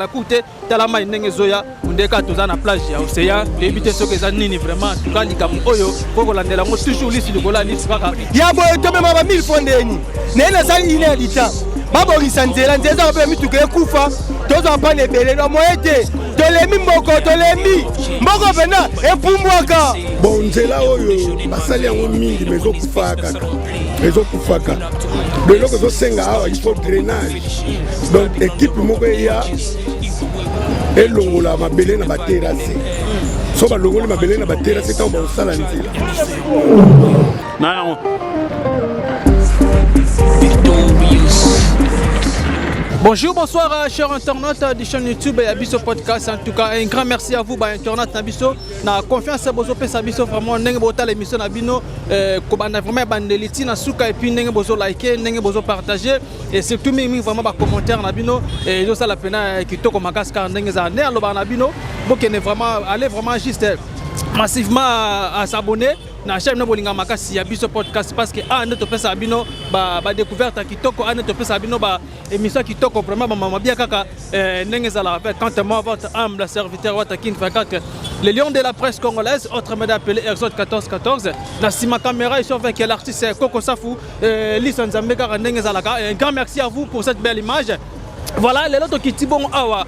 la coûte talama ndenge zoya ndeka toza na plage ya océan éviter ce que ça nini vraiment tout cas likamu oyo poko landela ngo toujours lisi likola lisi kaka ya boye to même ba 1000 fondeni nena sali ine dita babo risanzela nzeza ba mituke kufa toza pa ne belé no moete tolemi mboko tolemi mboko pena epumbwaka bon nzela oyo basali yango mingi mezo kufaka beloko zosenga awa il faut drainage donc équipe moko ya elongola mabele na baterase so balongoli mabele na baterase ntango baosala nzela non. Bonjour, bonsoir chers internautes de chaîne YouTube et Abisso Podcast. En tout cas, un grand merci à vous, internautes Abisso. Na confiance à Bozo Pesa Abisso, vraiment, n'engue bota l'émission Nabino, kobana vraiment bandeliti na souka et puis n'engue bozo liker, n'engue bozo partager et surtout même vraiment ba commentaire Nabino et ça la peine qui toko makas car n'engue za ne aloba Nabino, donc ne vraiment aller vraiment juste massivement à s'abonner. Na chaîne no bolinga makasi ya biso podcast parce que ane to pesa bino ba découverte kitoko ane to pesa bino ba émission kitoko vraiment ba mama bien kaka ndenge za la avec quand moi votre humble serviteur votre king 24 le lion de la presse congolaise autrement appelé Exode 1414 na sima caméra et sur avec l'artiste Coco Safou Lisa Nzambe kaka ndenge za la un grand merci à vous pour cette belle image. Voilà les autres qui tibon awa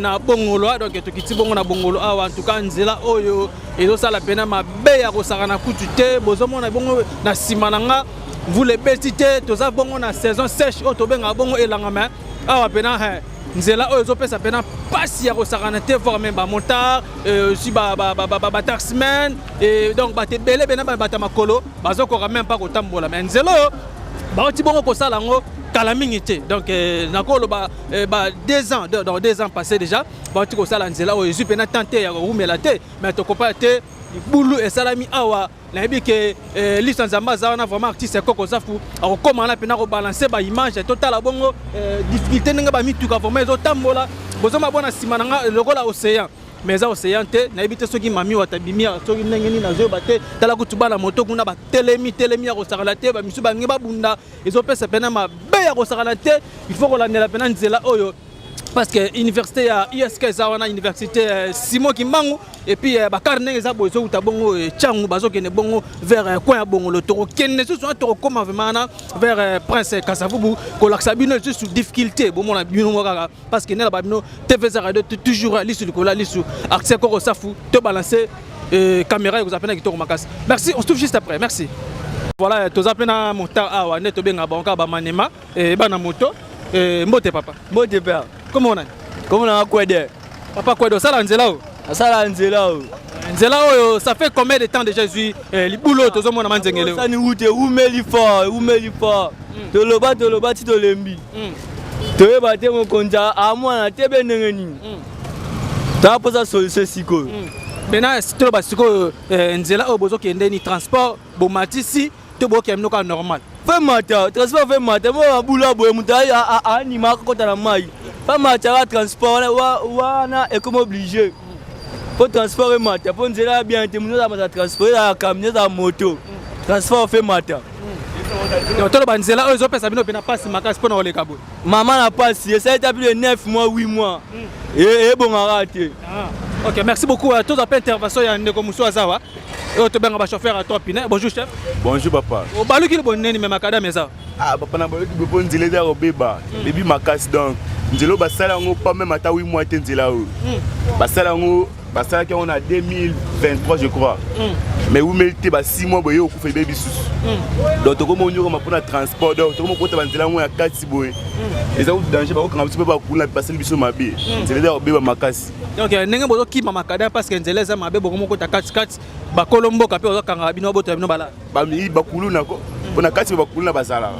na bongolo donc tokiti bongo na bongolo awa en tout cas nzela oyo ezo sala pena mabe ya kosaka na kutu te bozomo na bongo na simananga vous les betité toza bongo na saison sèche o to benga bongo elanga mais awa pena nzela oyo zo pesa pena pasi ya kosaka na te voir même ba montard aussi ba taxman et donc ba te belé pena ba ta makolo bazo ko même pas ko tambola mais nzela oyo ba ti bongo ko sala ngo calamité donc nakolo ba 2 ans dans 2 ans passés déjà ba tiko sala nzela o yesu pena tenté ya rumela te mais to ko pa te bulu et salami awa na bi que licence ambaza na vraiment artiste Coco Safou a comment na pena ko balancer ba image total bongo difficulté nga ba mituka vraiment ezo tambola bozo mabona simananga lokola océan mais ça océan te na ebite soki mami watabimia soki ndenge na zo bate tala kutuba na moto kuna ba telemi ya kosakala te ba misu bangi ba bunda ezo pesa pena mabe ya kosakala te il faut ko landela pena nzela oyo parce que université ya ISK zawana université Simon Kimbangu et puis ba carnet za bozo utabongo changu bazo kene bongo vers coin ya bongo le toro kene so toro comme vraiment vers Prince Kasavubu ko laksabino sous difficulté bon mon bino kaka parce que ne la babino TV za radio toujours lisu ko la lisu accès Coco Safou te balancer caméra vous appelez kitoko makasi merci on se trouve juste après merci voilà tous appena monta awa ne to benga banka ba manema et bana moto mbote papa mbote père comment on a quoi de papa quoi de ça nzela nzela oyo ça fait combien de temps déjà Jésus li boulot tozo mona manzengele ça ni route umeli fort to loba ti to lembi to e ba te mo konja a mwana te benengeni ta posa solution siko bena sito ba siko nzela oyo bozo kende ni transport bo matisi to bo kemno ka normal fait matin transport fait matin mo bula boye mutai a ni ma ko ta mai pas matin transport wana est comme obligé pour transporter matin pour nzela bien te muzo za transporter la camion za moto transport fait matin donc to ba nzela oyo zo pesa bino pena passe makasi pona ole kabo maman na passe ça est plus de 9 mois 8 mois et bon arrêté. OK, merci beaucoup à tous après intervention ya ndeko muso azawa et to benga ba chauffeur à toi pine bonjour chef bonjour papa o baluki le bonne mais makada meza papa na baluki bo nzela za robeba bebi makasi donc nzelo basala ngo pas même ata 8 mois te nzela o basala ngo basala ki on a 2023 je crois mais vous mettez ba 6 mois boye okufa bebi susu donc to komo nyoko mapona transport donc to komo kota banzela ngo ya 4 boye les autres danger ba ko kanga petit peu ba kula passer biso mabe nzela za robeba makasi donc ndenge bozo kima makada parce que nzela za mabe bokomo kota 4 ba kolombo ka pe ozo kanga bino boto bino bala ba mi ba kuluna ko pona kati ba kuluna bazala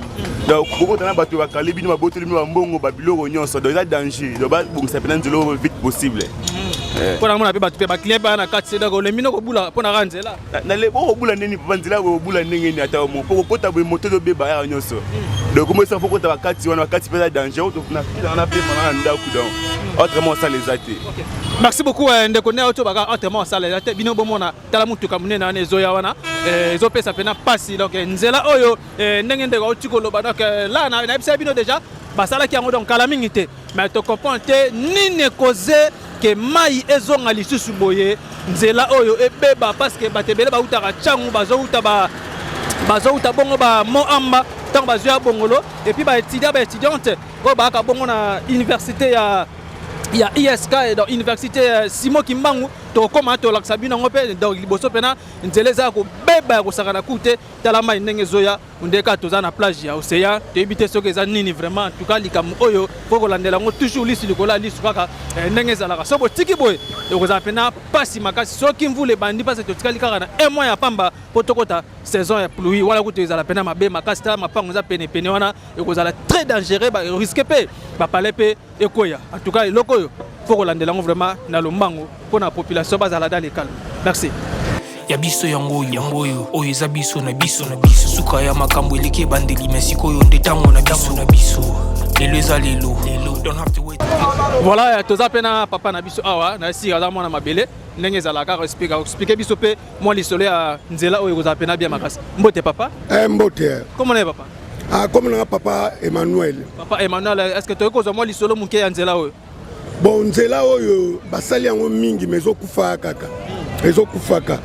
donc koko tana bato ba kalebi bino ba boteli bino ba mbongo ba biloko nyonso donc ça danger donc ba bongisa pena nzelo vite possible pona mona pe bato pe ba client ba na kati donc le mino ko bula pona ranzela na le bo bula neni pa nzela bo bula ndenge ni ata mo poko kota bo moto do beba ya nyonso donc comment ça faut kota ba kati wana kati pe danger donc na pe mana ndaku donc autrement ça les athées. Merci beaucoup ndeko ne auto baka autrement ça les athées bino bomona tala mutuka munena na ezoya wana ezo pesa pena pasi donc nzela oyo ndenge ndeko otiko loba donc là na bisa bino déjà basala ki yango donc kala mingi te mais to comprendre te nini cause que mai ezonga lisusu boye nzela oyo ebeba parce que batebele ba utaka changu bazo uta bongo ba mo amba tant bazo ya bongolo et puis ba étudiante ko ba ka bongo na université ya ISK et dans université Simon Kimbangu to koma to laksa bino ngope donc liboso pena nzeleza ko beba ko sakana kute tala mai ndenge zoya ndeka toza na plage ya Océan to ebite soke za nini vraiment en tout cas likamu oyo ko landela ngo toujours lisi likola lisu kaka ndenge zalaka so botiki boy ko za pena pasi makasi soki mvule bandi parce to tikali kaka na un mois ya pamba potokota saison ya pluie wala ko to za pena mabe makasi ta mapango za pene wana ko za très dangereux ba risque pe ba palepe ekoya en tout cas loko faut que l'on vraiment na lombango pour la population bazala dans les calmes. Merci. Ya biso yango oyo eza biso na biso suka ya makambo eleke bandeli mesiko yo ndetango na biso lelo eza lelo don't have to wait. Voilà toza pena papa na biso awa na si aza mwana mabele ndenge ezalaka expliquer biso pe moi lisolo ya nzela oyo koza pena bien makasi mbote papa mbote comment est papa comme na papa Emmanuel est-ce que tu as moi lisolo muke ya nzela oyo bon nzela oyo basali yango mingi mais ezokufa kaka ezokufaka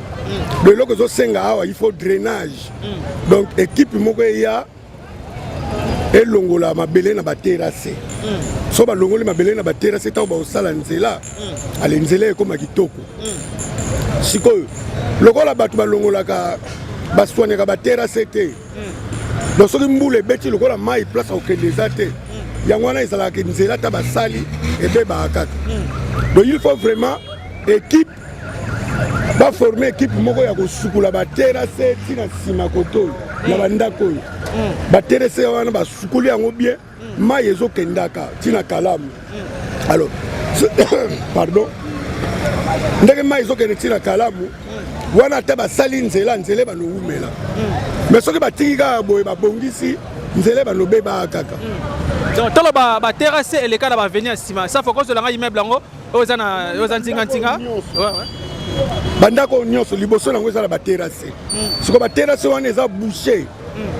de loko ezosenga awa il faut drainage donc équipe moko eya elongola mabele na baterase so balongoli mabele na baterase ntango baosala nzela ale nzela ekoma kitoko sikoyo lokola bato balongolaka baswanyaka baterase te donc soki mbula ebeti lokola mai place akokende eza te yango wana ezalaka nzela ta basali ebebaka kaka donc il faut vraiment équipe baforme équipe moko ya kosukula baterase ntina nsima koto oyo na bandako oyo baterase wana basukuli yango bien mai ezokendaka ntina kalamu alors pardon ndenge mai ezokende ntina kalamu wana ata basali nzela banowumela mais soki batiki kaka boye babongisi nzela banobebaka kaka tolo ba terrasse et les cas va venir sima ça faut que ce langa immeuble ngo oza ntinga bandako nyonso liboso nango eza na ba terrasse siko ba terrasse wana eza bouché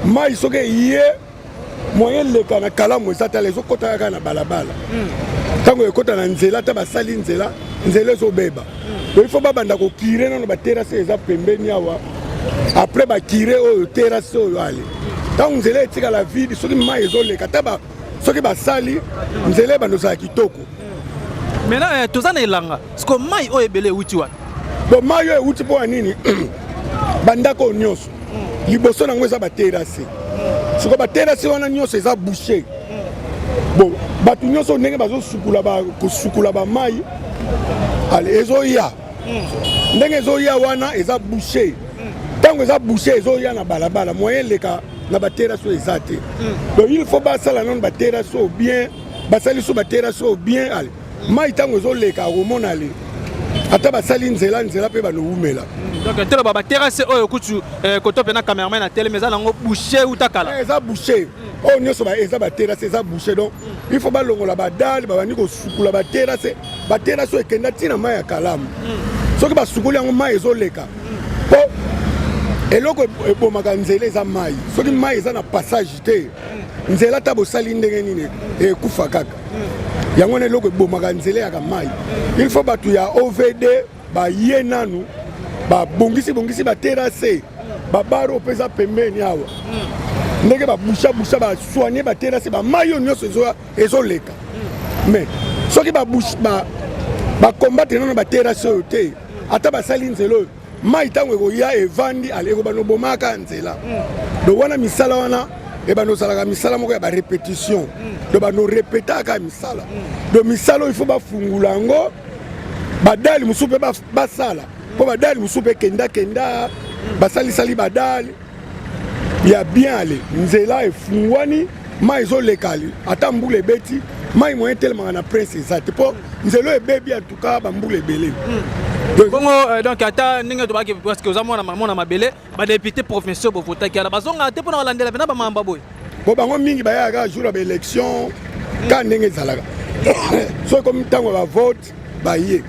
mai soki ye moyen leka na kalamu eza tala ezokota kaka na balabala ntango ekota na nzela ta basali nzela ezobeba donc il faut babanda kokire nano ba terrasse eza pembeni awa après bakire oyo terrasse oyo ale ntango nzela etikala vide soki mai ezoleka ta soki basali nzela bandozala kitoko maintenant toza na elanga siko mai oyo ebele euti wana bon mai oyo euti mpo ya nini bandako nyonso liboso nango eza baterase siko baterase wana nyonso eza bouché bon bato nyonso ndenge bazosukula bamai ale ezoya ndenge ezoya wana eza bouché ntango eza bouché ezoya na balabala moyen leka na baterrasse oyo eza te donc il faut basala nano baterrasse oyo bien basali so baterrasse oyo bien ale mai ntango ezoleka akomona ale ata basali nzela mpe banowumela donc telo baterrasse oyo kutu koto mpena cameraman atelemi eza nango bouché utakala eza bouché oyo nyonso eza baterrasse eza bouché donc il faut balongola badale babandi kosukula baterrasse oyo ekenda ntina mai ya kalamu soki basukuli yango mai ezoleka po eloko ebomaka nzela eza mai soki mai eza na passage te nzela ta bosali ndenge nini ekufa kaka yango wana eloko ebomaka nzela yaka mai il faut bato ya OVD baye nanu babongisi baterase babaro mpe eza pembeni awa ndenge babusha basoigne baterase bamai oyo nyonso ezoleka mais soki bakombate nano baterase oyo te ata basali nzela oyo mai ntango ekoya evandi ekobana nzela do wana misala wana ebanozalaka misala moko ya barépétition do banorepetaka misala do misala oyo ifo bafungula yango badali mosusu mpe basala mpo badali mosusu mpe kenda basalisali badali ya bien ale nzela efungwani mai ezoleka ale ata mbula ebeti mai moyen telemaka na prince eza te mpo nzela ebebi atuka bambula ebele bongo donc ata ndenge tobaki parce que oza mwana mabele badepute provinciaux bovotaki ala bazonga te mpona kolandela mpena bamamba boye po bango mingi bayaka jour ya baélection ka ndenge ezalaka so ekomi ntango bavote baye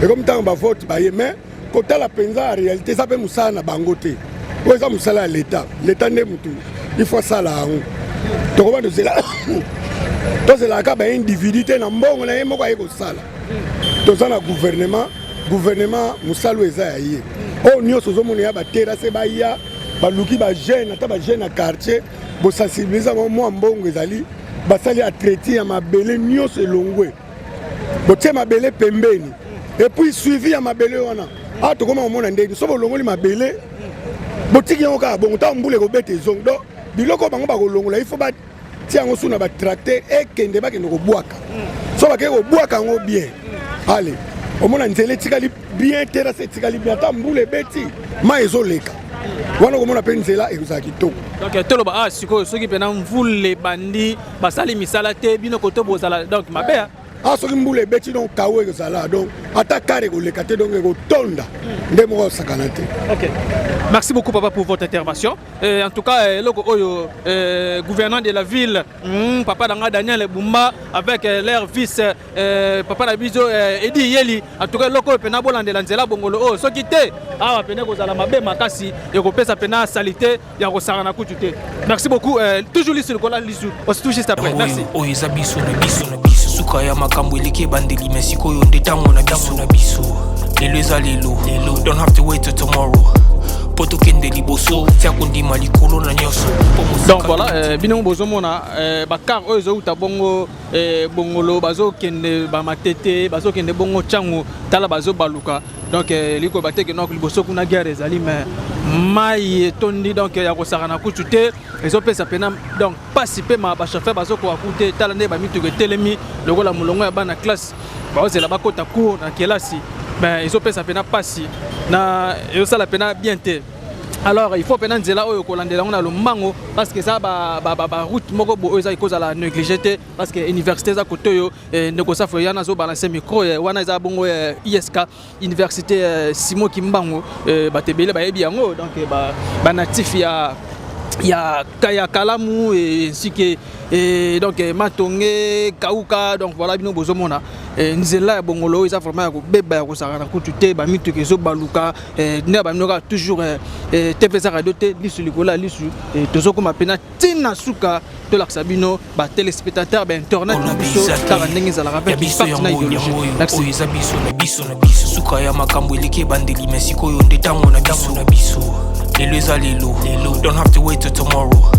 ekomi ntango bavote baye mais kotala mpenza ya réalité eza mpe mosala na bango te oyo eza mosala ya l'état nde motu il faut asala yango tokobana nzela tozelaka baindividu te na mbongo na ye moko aye kosala toza na gouvernement mosala eza ya ye oyo nyonso ozomona ya baterase baya baluki bajeune ata bajeune na quartier bosensibilize yango mwa mbongo ezali basali atreti ya mabele nyonso elongwe botie mabele pembeni epuis suivi ya mabele wana awa tokoma komona ndeni so bolongoli mabele botiki yango kaka bongo ntango mbula ekobeta ezongo donc biloko bango bakolongola ifo batia yango su na batracteur ekende bakende kobwaka so bakende kobwaka yango bien ale omona nzela etikali bien terase etikali bien ata mbula ebeti mai ezoleka wana komona mpe nzela ekozala kitoko donc toloba sikoyo soki mpena mvula ebandi basali misala te bino koto bozala donc mabe soki mbula ebeti donc kawo ekozala donc ata kare ekoleka te donc ekotonda nde moko osakana te. Merci beaucoup papa pour votre intervention. En tout cas, le gouverneur de la ville, papa Danga Daniel Bumba, avec leur fils, papa Nabizo Edi Yeli, en tout cas, le pena bolande lanzela bongolo, so quitté, pena kozala mabe makasi, et kopesa pena salité, ya kosarana kutute. Merci beaucoup. Toujours lissu le cola lissu. On se touche juste après. Merci. Oyezabiso na biso na biso sukaya makambo eleke bandeli mesiko yo ndetango na biso na biso. Lelo eza lelo. Don't have to wait till tomorrow. Donc voilà, bino bozomona bakar oyo uta bongo bongolo bazo kende ba matete bazo kende bongo changu tala bazo baluka donc liko bateke nok liboso kuna guerre ezali mais mai tondi donc ya kosakana kutute ezo pesa pena donc participer ma ba chauffeur bazo ko akute tala nde ba mitu ke telemi lokola mulongo ya bana classe bazo la bakota cours na kelasi ben ils ont pesa pena passi na et ça la pena bien te alors il faut pena nzela oyo kolandela ngona lo mango parce que ça ba route moko bo eza ikoza la négligeté parce que université za kotoyo ndeko safo yana zo balancer micro wana za bongo ISK université Simo Kimbango batebele ba yebi yango donc ba natif ya Kaya Kalamu et ainsi que donc Matonge Kauka donc voilà bino bozomona nzela bongolo isa vraiment ko beba ko sara na kutute ba mitu kezo baluka ne ba mnoka toujours TVZ radio te lisu likola lisu tozoko mapena tina suka to la sabino ba téléspectateur ba internet biso tara ndenge za la rappel partenaire idéologie oyiza biso na biso na biso suka ya makambo eleke bandeli mesiko yo ndetango na biso na biso lelo eza lelo don't have to wait till tomorrow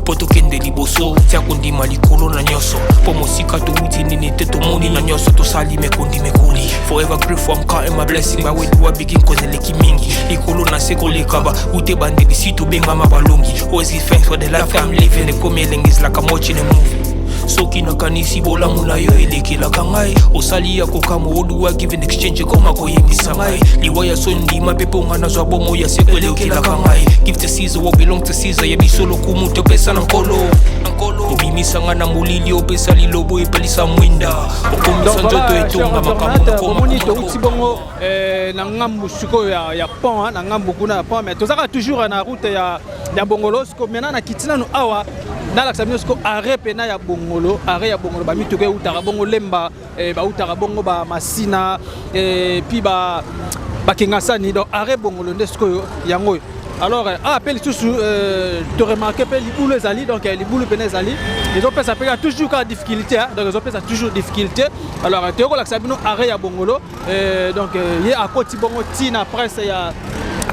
poto kende liboso tia kondima likolo na nyoso po mosika to uti nini te to moni na nyoso to sali me kondi me kuli forever grateful I'm counting my blessing by way do I begin koneleki mingi likolo na seko lekaba ute bandeli sito benga mabalongi always give thanks for the life I'm living the coming is like I'm watching a movie soki na kanisi bola muna yo elekela kangai osali ya kokamo oduwa give in exchange koma koyembisa ngai liwaya sondi mapepo ngana zwa bomo ya sekwelekela kangai give to Caesar what belong to Caesar yebi solo kumuto pesa na nkolo obimisa ngana mulili opesa lilobo epalisa mwinda okomisa nzoto etonga makambo komoni to uti bongo na ngambu siko ya pont na ngambu kuna ya pont mais tozaka toujours na route ya bongolo siko maintenant na kitina no awa na la sabino siko arrêt pena ya bongolo arrêt ya bongolo ba mituke utaka bongo lemba ba utaka bongo ba masina puis ba kengasani donc arrêt bongolo ndesko yango alors appel sous te remarquer pe libulu ezali donc libulu pena ezali ils ont ça peut toujours ka difficulté donc ils ont ça toujours difficulté alors te ko la sabino arrêt ya bongolo donc ye à côté bongo tina presse ya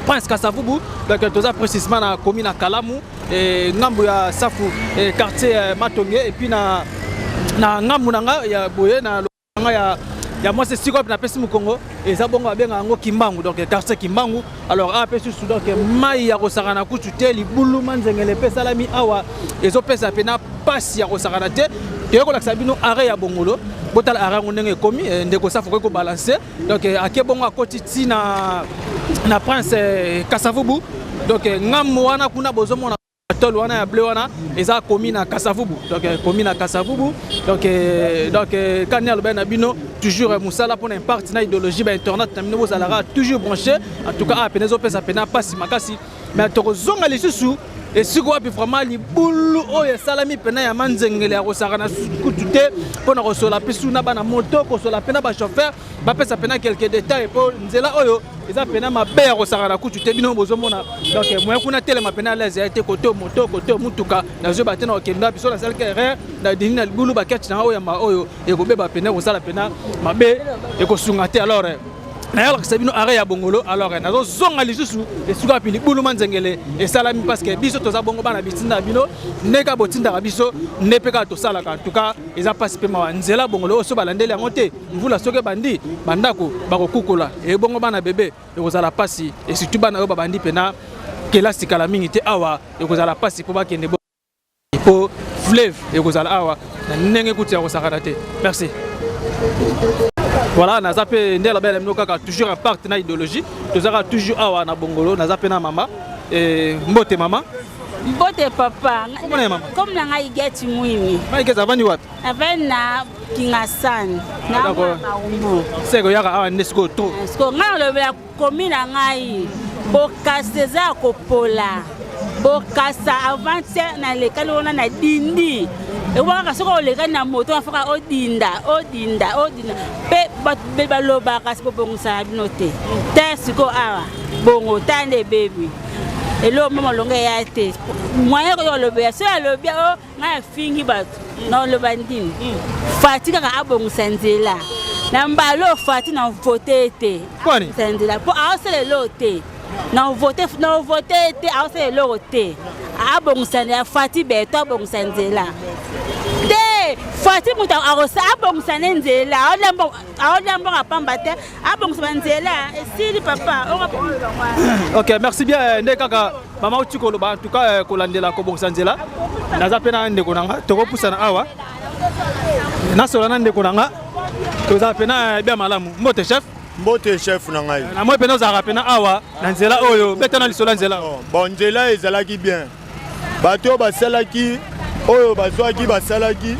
Prince Kasavubu donc toza précisément na commune Kalamu et ngambo ya Safu quartier Matonge et puis na ngambo nanga ya boye na ya moi c'est sikop na pesi Mukongo et za bongo abenga ngo Kimbangu donc quartier Kimbangu alors apesi sous donc mai ya kosakana kutute libulu manzengele pesa lami awa ezo pesa pena pasi ya kosakana te teko la sabino arrêt ya bongolo botal arrêt ngondenge komi ndeko Safu ko balancer donc ake bongo akoti tina na Prince Kasavubu donc ngambo wana kuna bozomona tol wana ya bleu wana eza komi na Kasavubu donc komi na Kasavubu donc Kanyal ben bino toujours musala pour un partenaire idéologie ba internet na bino zalara toujours branché en tout cas penezo pesa pena pasi makasi mais tozonga lisusu et siko wapi vraiment libulu oyo salami pena ya manzengele ya kosaka na kutu te pona kosola pisu na bana moto kosola pena ba chauffeur ba pesa pena quelques détails po nzela oyo eza pena mabe ya kosaka na kutu te bino bozomona donc moi kuna tele mapena leze ya te koto moto koto mutuka na zo batena okenda biso na salka erreur na dini na libulu ba kati na oyo ma oyo ekobeba pena kosala pena mabe ekosunga te alors alors que c'est bien arrêt à Bongolo alors nazo zonga lisusu esuka pili bulu manzengele et salami parce que biso toza bongo bana bitinda bino neka botinda biso nepeka to sala en tout cas ils a passé pema nzela Bongolo so balandeli yango te mvula soke bandi bandako bakokukola et bongo bana bébé et kozala pasi et surtout bana yo babandi pena kelastika la mingi te awa et kozala pasi po bakende po fleuve et kozala awa na ndenge kutia kosakana te merci. Voilà, naza pe ndela belle mnoka toujours un partenaire idéologie, tozaka toujours awa na Bongolo, naza pe na mama et mbote mama. Mbote papa. Comment est maman? Comme na ngai geti muimi. Mai keza vani wapi? Avena Kingasan. Na maumbu. Seko yaka awa nesko trop. Sko ngalo bela komina ngai. Bokaseza kopola. Bokasa avance na lekalo na dindi. Et voilà, ce qu'on les gagne à moto, on fera odinda. Pe baloba kasi bon ça noté. Test ko awa. Bongo tande baby. Et là maman longue ya té. Moyen ko le bien, c'est le bien oh, na fingi bat. Non le bandine. Fatika ka abongo sanzela. Na mbalo fati na voter té. Kwani? Sanzela. Po a c'est le loté. Na voter té a c'est le loté. Abongo sanzela fati beto abongo sanzela. Fati muta arosa abongisa nenzela aolambo ngapamba te abongisa nzela esili papa OK, merci bien ndekaka mama utikolo ba en tout cas kolandela ko bongisa nzela naza pena ndeko nanga tokopusa na awa nasola na ndeko nanga toza pena bien malamu mbote chef na ngai na moi pena za pena awa na nzela oyo betana lisola nzela bon nzela ezalaki bien bato basalaki oyo bazwaki basalaki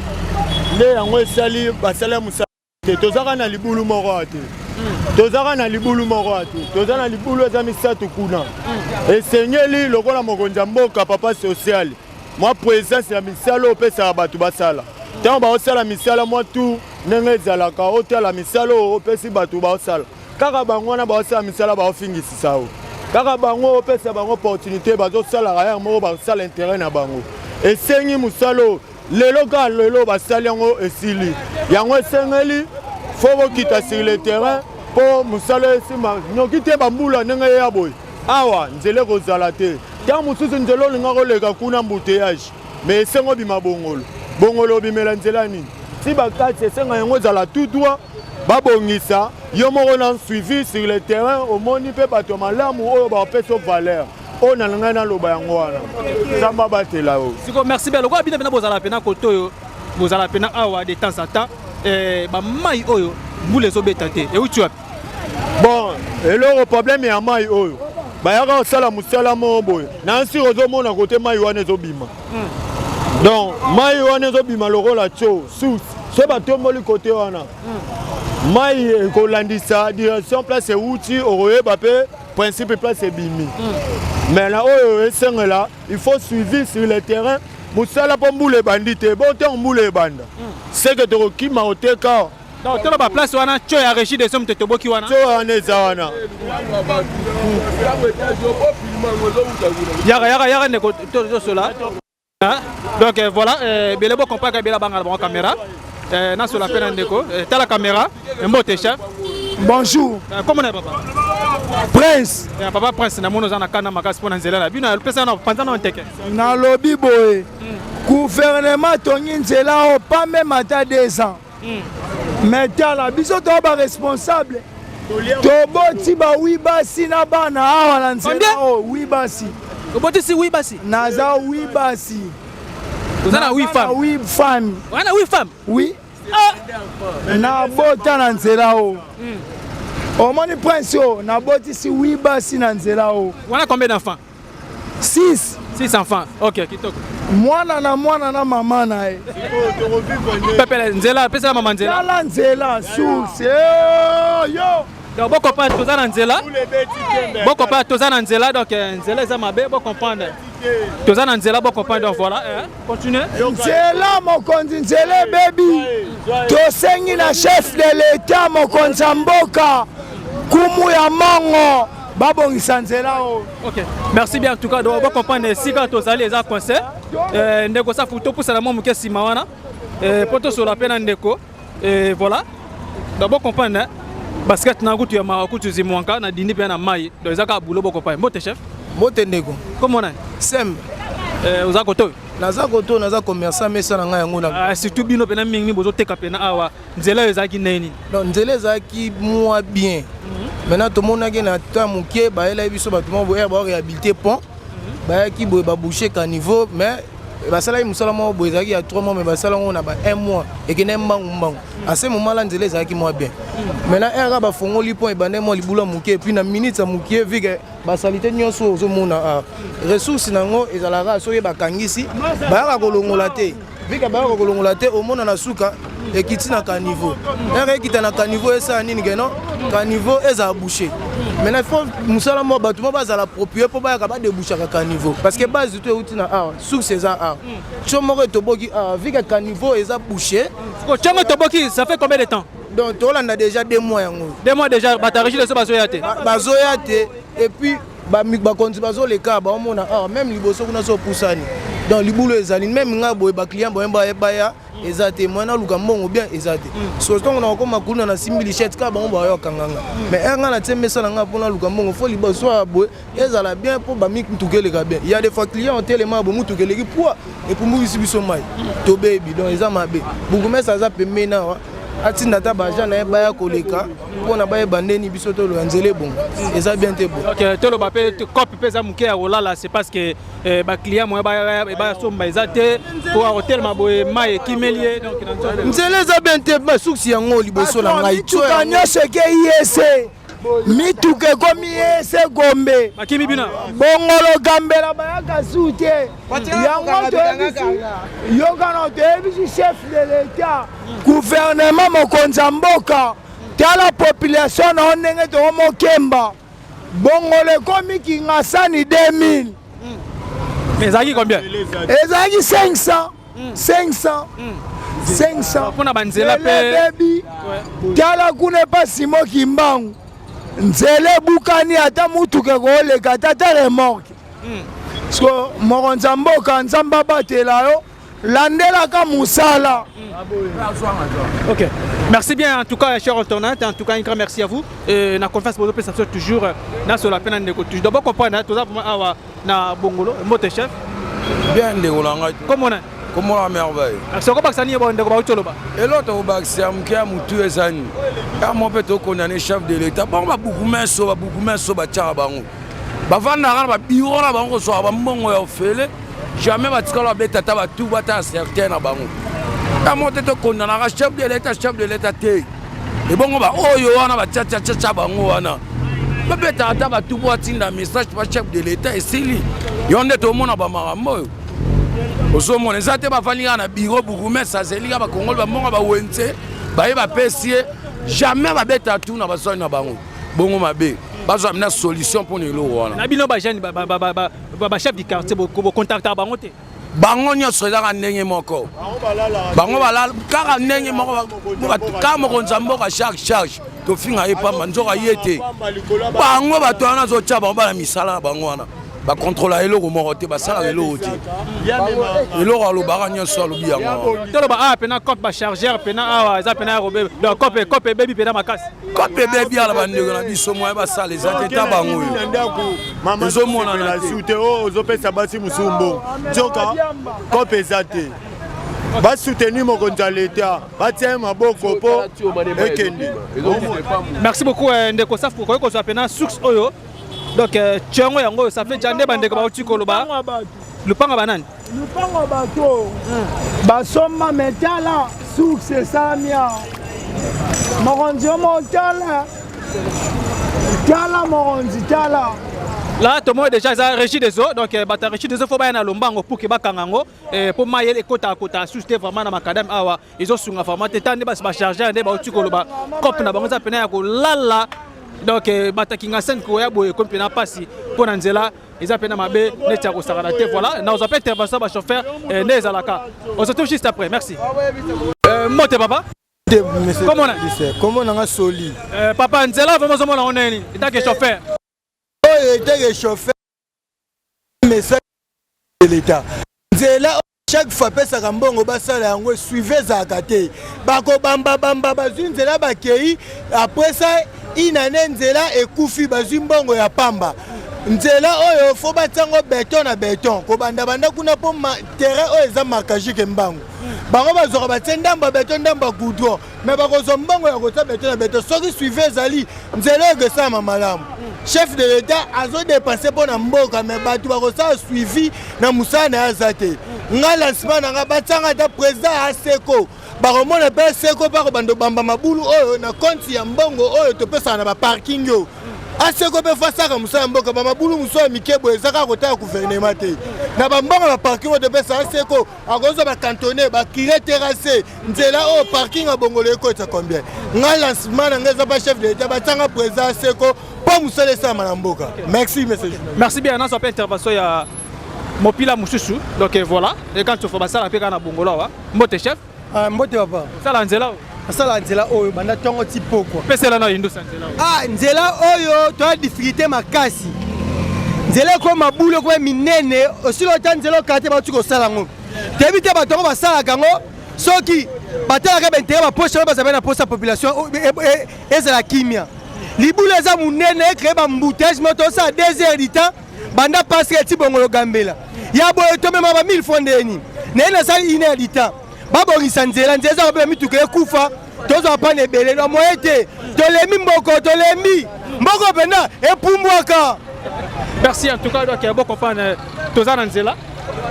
nde yango esali basala mosala te tozaka na libulu moko te tozaka na libulu moko te toza na libulu eza misato kuna esengeli lokola mokonzi ya mboka papa social mwa présence ya misala opesaka bato basala ntango baosala misala mwa tu ndenge ezalaka otala misala opesi bato baosala kaka bango wana baosala misala baofingisisa o kaka bango opesa bango opportunité bazosalaka yango moko basala intérêt na bango esengi mosala lelo ka lelo basali yango esili yango esengeli fo bokita sur le terrain po mosala esima noki te bambula ndenge ya boye awa nzela ekozala te ntango mosusu nzela olinga koleka kuna mbuteyage mais esengo bima bongolo obimela nzela nini si bakati esenga yango ezala tout droit babongisa yo moko na suivi sur le terrain omoni mpe bato malamu oyo bapesa valeur on a l'engagement loba yango wana samba batela o siko merci bien lokwa bina bozala pena koto yo bozala pena awa de temps à temps ba mai oyo mbule zo betate e uti wapi bon eloko problème ya mai oyo bayaka osala musala mo boye nansi ozomona kote mai wana ezobima donc mai wana ezobima lokola tcho sous so batomboli kote wana mai ekolandisa direction place euti okoyeba mpe principe place ebimi mais là là il faut suivre sur le terrain musala po mbule bandite bon te mbule banda c'est que to ki maoteka donc to ba place wana cho ya régie de somme te boki wana cho wana zawana yaka ne ko to cela donc voilà bele bo compagnie bela banga la caméra na sur la peine ndeko ta la caméra mbote chef bonjour comment est papa Prince papa Prince na mono zana kana makasi pona nzela la bino pesa na panza na nteke na lobi boye gouvernement tongi nzela o pas même à 2 ans mais tala biso to ba responsable to boti ba wi basi na bana awa na nzela o wi basi to boti si wi basi naza wi basi tozana wi femme wi femme wana wi femme oui na bota na nzela o omoni prince o na boti si wi basi na nzela o wana combien d'enfants 6 enfants ok kitoko mwana na mama na e pepele nzela pesa mama nzela la nzela source yo donc boko pa tozana nzela boko pa tozana nzela donc nzela za mabe bo comprendre toza na nzela bocomprendre donc voilà continue nzela mokonzi nzela bebi tosengi na chef de l'état mokonzi ya mboka kumu ya mongo babongisa nzela oyo. Ok, merci bien en tout cas donc bocomprendre sika tozali eza conseil ndeko safu topusana mwa moke nsima wana po tosola mpe na ndeko voilà donc bocomprendre basket na kutu ya makutu zimwanka na dindi mpe na mai donc eza kaka bulo bocomprendre mbote chef mbote ndeko comment on a sembe oza koto naza koto naza commerçant mesa na ngai yango na surtout bino pena mingi bozoteka pena awa nzela ezalaki neni donc nzela ezalaki mwa bien maintenant tomonaki na ta moke bayela biso bato moko boye baréhabilité pont bayaki boye baboucher caniveau mais basalaki mosala moko boye ezalaki ya 3 mois mais basala ngo na ba 1 mois ekende mbangu ase moment la nzela ezalaki mwa bien maintenant era bafongoli pont ebande mwa libula moke et puis na minute ya moke vike basalite nyonso ozomona ressource nango ezalaka soki bakangisi bayaka kolongola te vike bayaka kolongola te omona na suka ekiti na caniveau era ekita na caniveau esala nini keno caniveau ezala bouché maintenant il faut mosala mo bato mo bazala proprio mpo bayaka badebouchaka caniveau parce que base to euti na awa source eza awa tio moko etoboki awa vike caniveau eza bouché tiongo toboki ça fait combien de temps donc tolanda déjà 2 mois yango 2 mois déjà batarigi leso bazoya te bazoya te et puis bakonzi bazoleka baomona awa même liboso kuna so pusani donc libulo ezali même nga boye baclient boye baya eza te mwana luka mbongo bien eza te so tongo na okoma kuna na simbi lichette ka bango bayo kanganga mais nga na temesa na nga pona luka mbongo fo liboso boye ezala bien po ba mik mutukeleka bien il y a des fois clients tellement bo mutukeleki poa et pour mugisi biso mai to baby donc eza mabe buku mesa za pembe na wa atinda ta baja na baya koleka pona baye bandeni biso to lo nzele bon eza bien te bon. OK to lo ba pe copie pesa muke ya olala c'est parce que ba client mo ba somba eza te pour hotel maboye mai kimelie donc nzele eza bien te ba suksi yango liboso na ngai to nyoshe ke yese mituke komi yese gombe makimi bina bongolo gambela bayaka sute yango toyebisi yokana toyebisi chef de l'état gouvernement mokonzi ya mboka tala population na ndenge tokomokemba bongolo ekomi kingasani 2000 mais ezalaki combien ezalaki 500 mpona banzela mpe tala kuna epasi moki mbangu nzela ebukani ata mutuke kooleka ata remorke so mokonzi ya mboka nzambe abatela yo landelaka mosala. Ok, merci bien en tout cas cher internaute, en tout cas un grand merci à vous et na confiance pour ça toujours na sur la peine de toujours d'abord comprendre tout ça vraiment na bongolo mote chef bien de olanga comment on comment la merveille c'est quoi ça ni bon de ba utolo ba et l'autre au bac c'est amkia mutu ezani ya mo peto condamné chef de l'état bon ba beaucoup mais so ba tcha bango ba vanda kana ba biro na bango so ba mbongo ya ofele jamais ba tikala ba tata ba tout ba ta certain na bango ya mo peto condamné chef de l'état te et bongo ba oyo wana ba tcha bango wana ba tata ba tout ba tinda message ba chef de l'état et sili yonde to mona ba marambo osomona eza te bafandika na biro bukumesa azelika bakongoli bamonga bawenze baye bapesie jamais babeta tu na baswani na bango bongo mabe bazwa mina solution mpona eloko wana na bino bajani bachef du quartier bocontacta bango te bango nyonso ezaka ndenge moko bango balala kaka ndenge moko kaka mokonzi ya mboka charge tofinga ye pamba nzoka ye te bango bato wana azotya bango bana misala na bango wana bakontrola eloko moko te basalaka eloko te eloko alobaka nyonso alobi yango toloba awa pena cope bachargeur pena awa eza pena yakobe donc cope ebebi pena makasi cope ebebi ala bandeko na biso moye basala eza te ta bango ezomonana te ozopesa basi musumbu nzoka cope eza te basoutenir mokonzi ya leta batia maboko mpo ekende. Merci beaucoup ndeko safu kokoki kozwa pena source oyo donc tchango yango ça fait jande bandeko bauti koloba lupanga banani lupanga bato basoma metala source samia mokonzi motala tala mokonzi tala là tout le monde déjà ça régie des eaux donc bata régie des eaux faut ba na lombango pour que bakangango pour mayele kota sousté vraiment na makadam awa ils ont sunga vraiment tande ba charger ande bauti koloba cop na bango za pena ya ko lala donc batakinga scène koya boye comme pena pasi pour nzela ils appellent mabe netia ko saradate voilà na on appelle intervention ba chauffeur neza laka on se retrouve juste après merci mote papa comment on a soli papa nzela vraiment zo mona oneni eta que chauffeur était que chauffeur message de l'état nzela chaque fois pesa kambongo basala yango suivez zakate bako bamba bazwi nzela bakei après ça inane nzela ekufi bazwi mbongo ya pamba nzela oyo fo batango beton na beton ko banda kuna po terrain oyo eza marquage mbango bango bazoka batendamba beton ndamba goudron mais bakozo mbongo ya kota beton na beton soki suivez zali nzela ekesama malamu chef de l'état azo dépenser pour na mboka mais batu bakosa suivi na musana ya zate nga lancement nga batanga ta président aseko bakomona pe seko pa ko bando bamba mabulu oyo na compte ya mbongo oyo to pesa na ba parking yo aseko pe fasa ka musana mboka ba mabulu muso mikebo ezaka kota ya gouvernement te na ba mbongo ba parking to pesa aseko akozo ba cantonner ba kire terrasse nzela o parking a bongolo ekota combien nga lancement nga za ba chef de l'état batanga président aseko pas musale ça manamboka merci monsieur merci bien on s'appelle intervention ya Mopila Moussoussou donc voilà et quand tu fais ça la peka na bongolo wa mbote chef mbote papa ça la nzela asala nzela oyo banda tongo tipo quoi pesela na hindu nzela nzela oyo to a difficulté makasi nzela ko mabulo ko minene osilo ta nzela kate ba tuko sala ngo tebite ba tongo ba sala kango soki batala ka bentere ba poche ba zabena poche population ezala kimia libula za munene créer ba embouteillage moto ça 2 heures du temps banda parce que ti bongolo gambela ya boye to mema ba 1000 fondeni nena sa 1 heure du temps babongisa nzela nzela ba mituke ekufa tozo pa ne belé no moyete tolemi mboko tolemi mboko pena epumbwaka merci en tout cas donc bon comprendre toza na nzela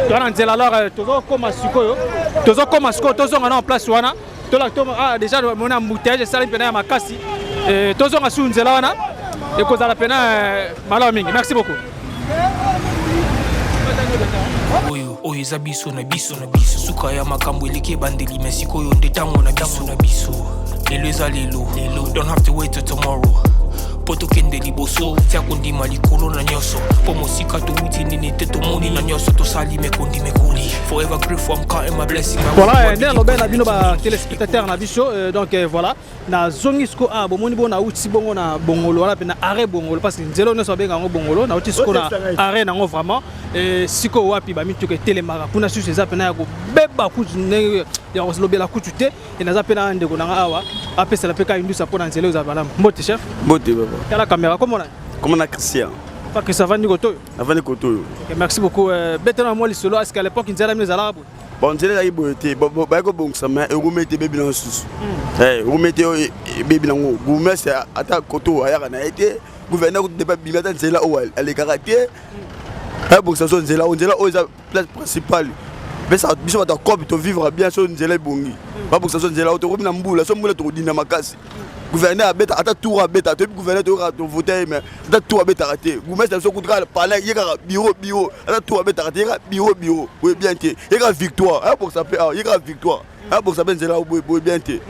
alors tozo koma sikoyo tozo ngana en place wana tola déjà mona embouteillage ça pena ya makasi tozo nga su nzela wana et kozala pena malawa mingi merci beaucoup oyo eza biso na biso suka ya makambo eleki bandeli mesikoyo nde ntango na biso lelo eza lelo don't have to wait till tomorrow po tokende liboso tia kondima likolo na nyonso po mosika towuti nini te tomoni na nyonso tosali mekoli forever grateful I'm counting my blessing voilà nde alobe na bino ba téléspectateur na biso donc voilà na zongi siko bomoni bona uti bongo na bongolo wala pe na arrêt bongolo parce que nzelo nyonso benga ngo bongolo na uti siko na arrêt nango vraiment siko wapi ba mituke telemaka kuna susu eza pe na ya ko beba kutu ne ya oslobela kutu te et naza pe na ndeko na awa apesa la pe ka indusa pona nzelo za bala mbote chef mbote baba la caméra comment on a Christian pas que ça va ni koto avant koto merci beaucoup betena moi lisolo est-ce qu'à l'époque nzela mes arabes bon nzela yi boyete ba ko bongsa ma e gomete bebi na susu gomete bebi na ngo gomese ata koto ayaka na été gouverneur ko débat bilata nzela o ale karaté a bongsa so nzela o za place principale besa biso bata kopi to vivre bien so nzela bongi ba bongsa so nzela o to na mbula so mbula to dina makasi gouverneur abeta ata tour abeta to gouverneur to voter mais ata tour abeta raté goumès so koudra parler yeka bureau ata tour abeta raté yeka bureau oui bien té yeka victoire ah pour ça yeka victoire ah pour ça benzela oui bien té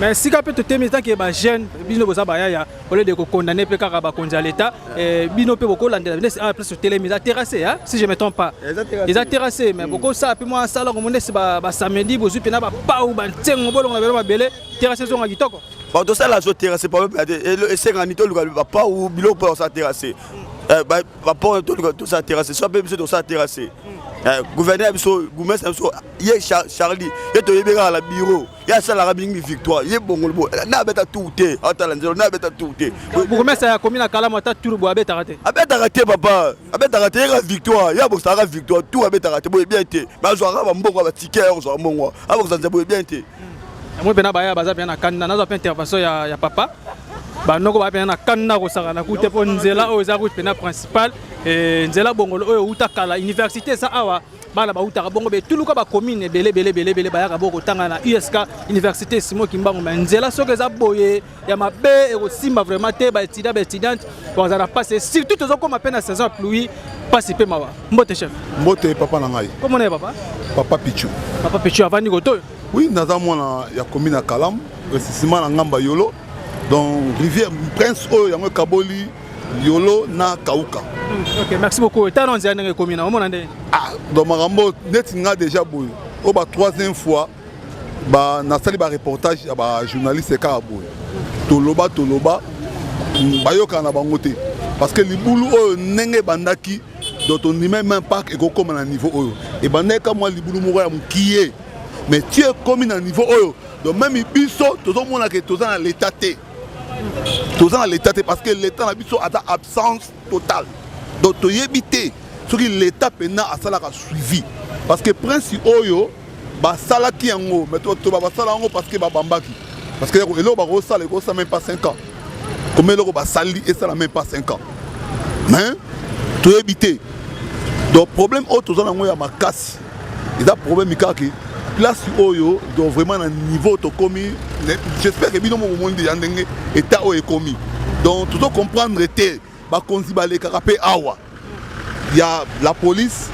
mais si capé to temi tant que ba jeune bino boza ba ya au lieu de condamner pe kaka ba konza l'état bino pe boko landela en plus sur télé mais terrassé hein si je me trompe pas ils a terrassé mais boko ça puis moi ça là comme on est ba samedi bozu pe na ba pa ou ba ntengo bolonga ba belé terrassé zonga kitoko bon tout ça là so terrassé pas et c'est ganito le pas ou bilo pour ça terrassé ba pas tout ça terrassé soit même tout ça terrassé gouverneur biso goumès biso ye Charlie ye to yebeka la bureau ya sala rabingi victoire ye bongolo na beta touté atala nzelo na beta touté goumès ya commune kala mata turbo abeta raté papa abeta raté ya victoire ya boxara victoire tout abeta raté boye bien té ba zo ra ba mbongo ba ticket zo mbongo aboxa nzebo bien té moi bena baya baza bien na kanna nazo pe intervention ya papa ba noko ba bien na kanna ko saka na kute po nzela o za route pena principal nzela bongolo oyo utakala université sa awa bala ba utaka bongo be tuluka ba commune belé baya ka boko tanga na USK université Simon Kimbangu mais nzela soke za boye ya mabe e ko simba vraiment te ba étudiante pour za passer surtout tozo comme peine à saison pluie passer pe mawa mbote chef mbote papa na ngai comment on est papa Pichu avant ni goto oui naza mwana ya commune Kalam resisima na ngamba yolo donc rivière prince oyo yango kaboli yolo na kauka. Ok, merci beaucoup. Talon zane commune on ande. Ah, donc marambo net nga déjà boy. Au ba troisième fois ba na sali ba reportage ya ba journaliste ka boy. Toloba bayoka na bango te parce que libulu oyo nenge bandaki dans ton même impact et comme à niveau oyo et bandeka moi libulu moko ya mukiye mais tu es comme à niveau oyo donc même biso tout monde que tous dans l'état té tous dans l'état té parce que l'état na biso a absence totale donc to yebité ce qui l'état pena a sala suivi parce que prince oyo ba sala ki yango mais to ba sala yango parce que ba bambaki parce que elo ba rosala ko ça même pas 5 ans comme elo ba sali et ça même pas 5 ans hein to yebité donc problème autre dans yango ya makasi il a problème ikaki place oyo donc vraiment à niveau to commis j'espère que bino mo monde ya ndenge état o est commis donc tout comprendre était ba konzi ba le karapé awa il y a la police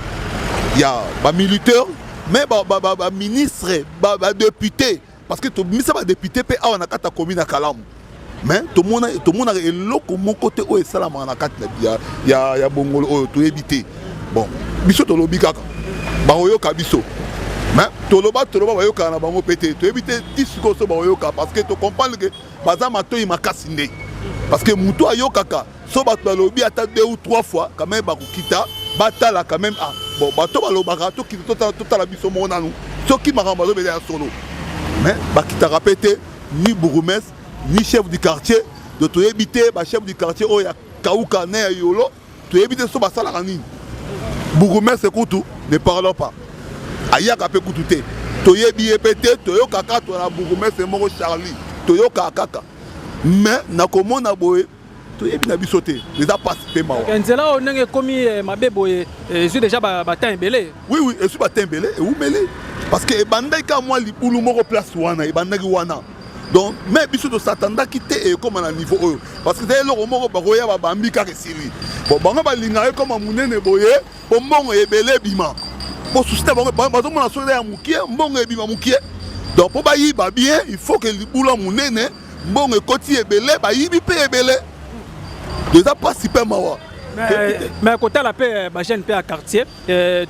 il y a ba militaire mais ba ministre ba député parce que to misa ba député pe awa na kata commune na Kalamu mais tout le monde a eloko mon côté o salama na kata ya bongolo o to éviter bon biso to lobi kaka ba oyoka biso mais toloba ba yoka na bango pété to éviter tisiko so ba oyoka parce que to comprendre que baza matoyi makasi ndé parce que muto ayokaka so ba to lobi ata 2 ou 3 fois quand même ba kokita batala quand même ah bon bato balobaka to ki tota la biso mona nous soki makambo zo beza solo mais ba kita répéter ni bourgmestre ni chef du quartier de to éviter ba chef du quartier o ya kauka na yolo to éviter so ba sala nini bourgmestre kutu ne parlons pas ayaka pe kutu te to yebi epete to yokaka to na bourgmestre moko Charlie to yokaka kaka mais na komona boye to yebi na biso te les a participé mawa nzela o ndenge komi mabe boye je déjà ba temps belé oui et sur ba temps belé et ou belé parce que bandaka moi libulu moko place wana e bandaki wana donc mais biso to s'attendait quitter et comme à niveau oyo parce que dès le moko ba roya ba bambi ka resili bon bango ba linga comme munene boye bo mbongo ebele bima pour soutenir bango bazo mona so ya mukie mbongo ebima mukie donc pour ba yiba bien il faut que libulu munene mbongo ekoti ebele ba yibi pe ebele déjà participer mawa mais côté la paix ba jeune paix à quartier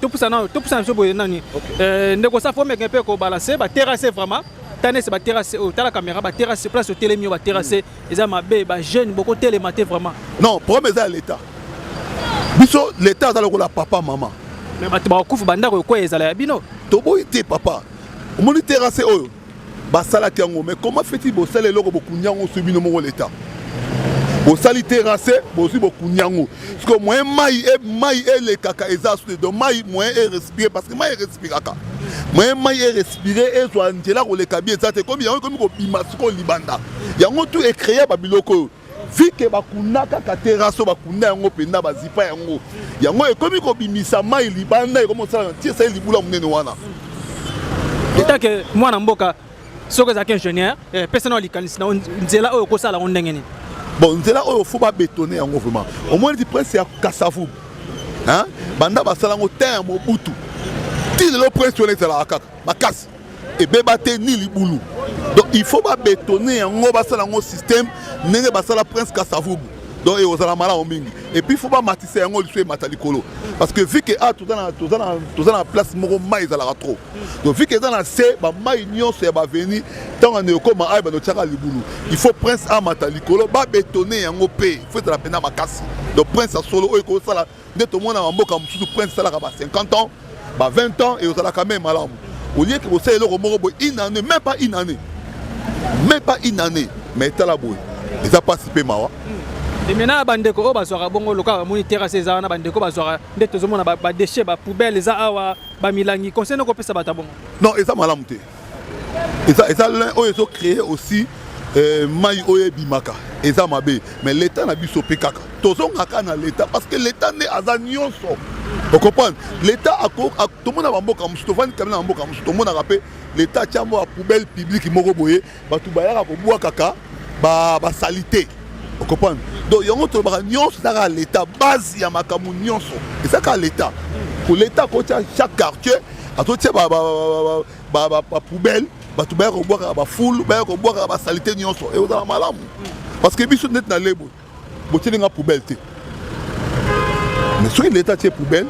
tout pour ça so boye nani ndeko sa forme un peu ko balancer ba terrasser vraiment tane c'est ba terrasser au la caméra ba terrasser place au télémio ba terrasser les mabe ba jeune beaucoup télématé vraiment non problème ça l'état biso l'état za la papa maman mais ba kufu banda ko ezala ya bino to boy te papa o moni terrasser oyo ba sala kiango mais comment fait-il bo sala loko bo kunyango so bino mo l'état au sali terrassé aussi beaucoup nyango parce que moi mai et les caca exhausté donc mai moi et respirer parce que mai respire kaka moi et respirer et soit ndela ko le kabi ezate comme yango comme ko bimasiko libanda yango tout est créé ba biloko vu que ba kunaka ka terrasse ba kunna yango penda ba zipa yango e comme ko bimisa mai libanda e comme ça tie ça libula munene wana eta que moi na mboka soko za ingénieur personnel likanisi na nzela oyo ko sala ondengeni bon nzela oyo faut pas bétonner yango vraiment au moins du prince ya Kasavu hein banda basala ngo terre mobutu ti le prince on est là kaka makasi et bebate ni libulu donc il faut pas bétonner yango basala ngo système nenge basala prince Kasavu donc et osala mala omingi et puis il faut pas matisser yango liswe matalikolo parce que vu que a tout dans la place moko mai za la trop donc vu que dans la c ba mai nyonso ya ba venir tant on est comme ay ba no tchaka libulu il faut prince a matalikolo ba bétonner yango pe faut de la pena makasi donc prince a solo o ko sala de tout monde na mboka mususu prince sala ka ba 50 ans ba 20 ans et osala quand même malamu au lieu que vous sayez le moko une année même pas une année mais tala boy ils a participé mawa et maintenant bandeko o bazwaka bongo loka moni terrasse za na bandeko bazwaka ndeto zomona ba déchets ba poubelle za awa ba milangi conseil ko pesa bata bongo non et ça malamu te et ça l'un o ils ont créé aussi mai oye bimaka et ça mabe mais l'état na biso pekaka tozongaka na l'état parce que l'état ne aza nyonso vous comprenez l'état a tout monde na mboka musto vani kamena na mboka musto mona rappel l'état tiamo a poubelle publique moko boye batu bayaka ko bua kaka ba salité. Vous comprenez? Donc, il y a un nyonso dans l'état, base, il y a un nyonso. Et ça, c'est l'état. Pour l'état, chaque quartier, à tout ça, poubelle, bato baya kobwaka bafoule baya kobwaka basalite nyonso ekozala malamu parce que biso neti na lebo botielinga poubelle te mais soki leta tie poubelle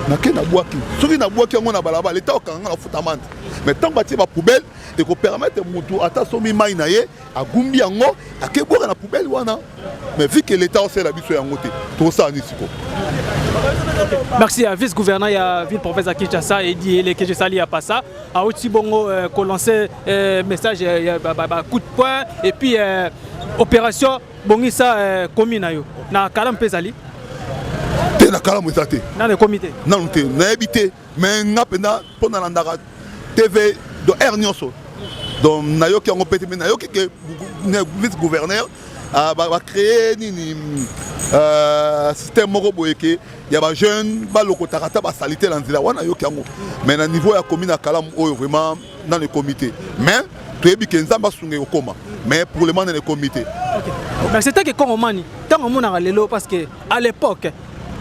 nake nabwaki soki nabwaki yango na balabala leta okanga na futa amande mais ntango batie bapoubelle ekopermettre motu ata somi mai na ye agumbi yango akebwaka na poubelle wana mais vu que leta osala biso yango te tosala nini siko. Merci à vice-gouverneur et à ville-province à Kinshasa et dit les que sali à Passa a aussi bon lancer message coup de poing et puis opération bongisa commune ayo na kalam pesali te na kalam ezate na le comité non te na habité mais nga pena pona landaka TV de air nyonso donc na yo ki ngo pété mais na yo ki vice-gouverneur va créer nini système moko boyeke ya ba jeune ba lokotaka ta ba salité la nzela wana yo kiango mais na niveau ya commune Kalamu oyo vraiment dans le comité mais toyebi ke nzamba sunge okoma mais pour le moment dans le comité. OK. Mais c'était que quand mani tant on a lelo parce que à l'époque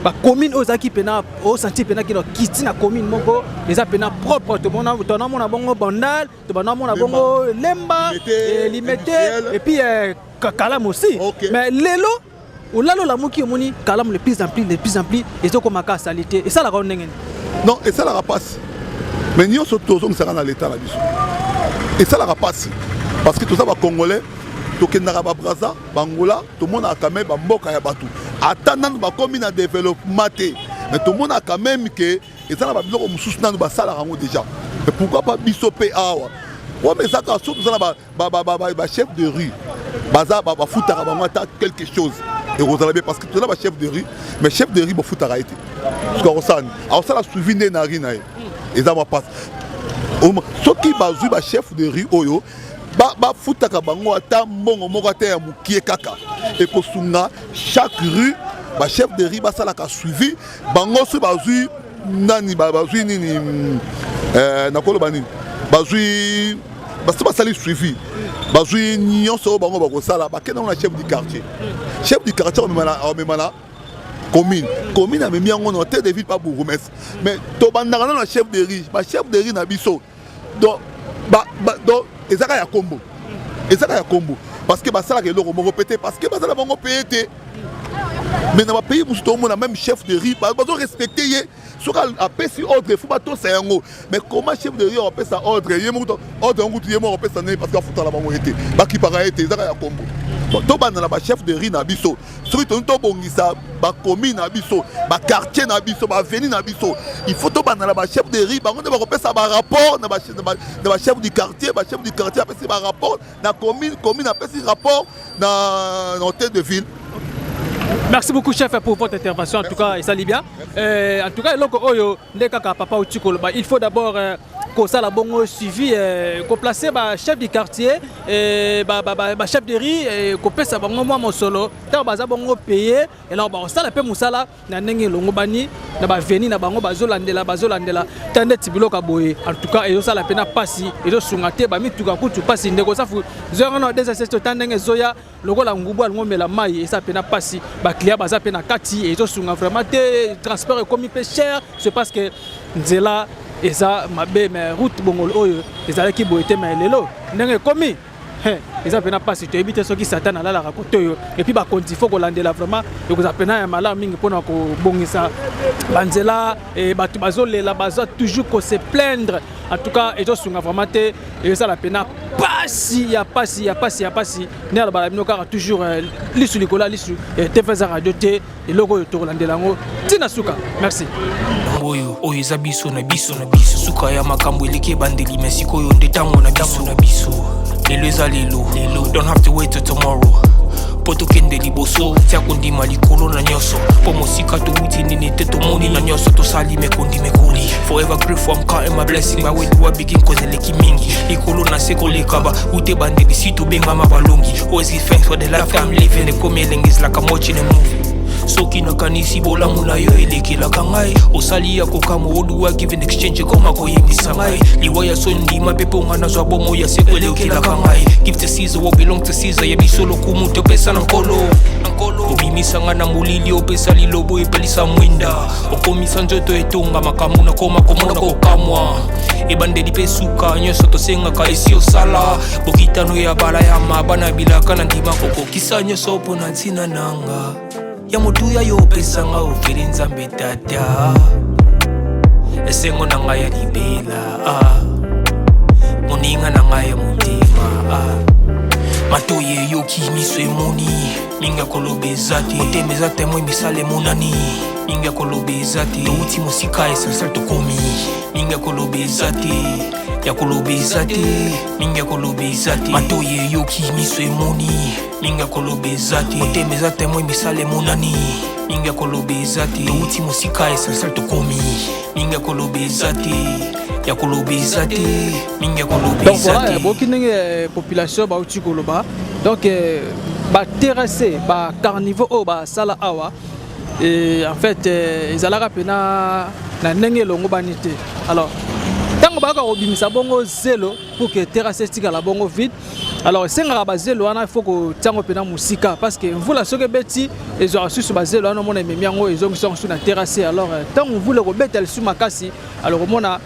ba commune aux aki pena au senti pena ki no kiti na commune moko les a pena propre to mona bongo bandal to mona bongo lemba limité et puis Kalamu aussi. Okay. Mais lelo ou là la moki moni Kalamu de plus en plus et so comme ka salité et ça la rondengen non et ça la rapace mais nous sommes tous dans l'état la biso et ça la rapace parce que tout ça va congolais to kendaka ba Brazza bangola tout monde a quand même ba mboka ya batu attendant ba commune à développement mais tout monde a quand même que et ça la ba biloko mususu nanu ba sala rango déjà et pourquoi pas biso pe awa ouais mais ça surtout ça ba chef de rue baza ba futaka ba ngata quelque chose et Rosalabé parce que tu as un chef de rue mais chef de rue il faut arrêter parce que alors ça la suivi na rina et ça va pas ce qui bazui ba chef de rue oyo ba futaka bango ata mbongo moko ata ya mukie kaka et ko sunga chaque rue ba chef de rue ba sala ka suivi bango so bazui nani bazui nini na kolo bani bazui basi basali suivi bazui nyonso bango bakosala bakenda na chef du quartier omemana commune amemi yango na tête de ville pas bourgmestre mais to bandaka na chef de rue na biso donc ezaka ya kombo parce que basala ke loko moko pété parce que basala bango pété mais dans ma pays musu to mona même chef de rue bazo respecter ye soka apesi ordre faut pas to ça yango mais comment chef de rue apesa ordre ye mo ordre ngutu ye mo apesa ne parce que futa la bango été baki para été ezaka ya kombo to bana ba chef de rue na biso surtout to bongisa ba commune na biso ba quartier na biso ba avenue na biso il faut to bana ba chef de rue bango ba apesa ba rapport na ba chef du quartier apesa ba rapport na commune apesa rapport na tête de ville. Merci beaucoup chef pour votre intervention en tout cas et ça lit bien en tout cas loko oyo ndeka papa Utiko il faut d'abord ko sala bongo suivi ko placer ba chef du quartier ba chef de rue ko pesa bango mo solo ta baza bongo payer et là ba sala pe musala na ndenge longo bani na ba veni na bango bazolandela tande tibiloka boye en tout cas et sala pena pasi et sungate ba mituka kutu pasi ndeko safu zoyana des ancestres tandenge zoya lokola ngubu ngomela mai et ça pena pasi ba client baza pena kati et sunga vraiment te transport est comme peu cher c'est parce que nzela et ça mabe mais route bongol oyo ezala ki boete mais lelo ndenge komi ils appellent pas si tu évites ceux qui s'attendent à la raconter et puis bah quand il faut qu'on lande là vraiment et vous appelez un malin mingi pour nous bongi ça banzela et bah tu bazole la base toujours qu'on se plaindre en tout cas et sont vraiment et ça la peine pas si y a pas si né la balabino car toujours lisu Nicolas lisu et te faisait radio te et logo to lande lango tina suka merci oyo ezabiso na biso suka ya makambo eleke bandeli mesiko yo ndetango na biso lelo ezalelo don't have to wait till tomorrow poto kende liboso tia kondima likolo na nyoso po mosika to wuti nini te to moni na nyoso to sali mekondi mekoli forever grateful I'm counting my blessing my way to begin cause eleki mingi likolo na seko lekaba ute bandeli sito benga mabalongi always give thanks for the life I'm living the coming is like I'm watching a movie soki nakanisi bolamu na yo elekelaka ngai osali ya kokamo oduwa give in exchange koma koyebisa ngai liwa ya sondima mpe mpo nga nazwa bomo ya seko elekelaka ngai give to Caesar what belong to Caesar yebiso lokumu topesa na nkolo obimisa nga na molili opesa lilobo epelisa mwinda okomisa nzoto etonga makamu na koma komona kokamwa ebandeli mpe suka nyonso tosengaka esi osala bokitano ya bala ya mabana bilaka na ndima kokokisa nyonso mpo na ntina nanga ya motuya yo opesanga ofeli nzambe tata esengo na ngai ya libela moninga na ngai ya motema matoye yoki miso emoni mingi akoloba eza te motema eza temoi misala emonani mingi akoloba eza te touti mosika esansel tokomi mingi akoloba eza te ya koloba eza te mingi akoloba eza te matoye yoki miso emoni mingi akoloba eza te motema eza temoi misala emonani mingi akoloba eza te touti mosika esansel tokomi mingi akoloba eza te ya koloba eza te mingi akoloba eza te. Donc voilà, boki ndenge population bauti koloba donc baterrasse bacarnivore basala awa et en fait ezalaka pena na ndenge elongo bani te. Alors ntango baka kobimisa bongo zelo pour que terrasse etikala bongo vide, alors esengaka bazelo wana il faut kotiango pena mosika parce que mvula soki ebeti ezwaka susu bazelo wana omona ememi yango ezongisa yango su na terrasse. Alors ntango mvula ekobetela lisu makasi, alors omona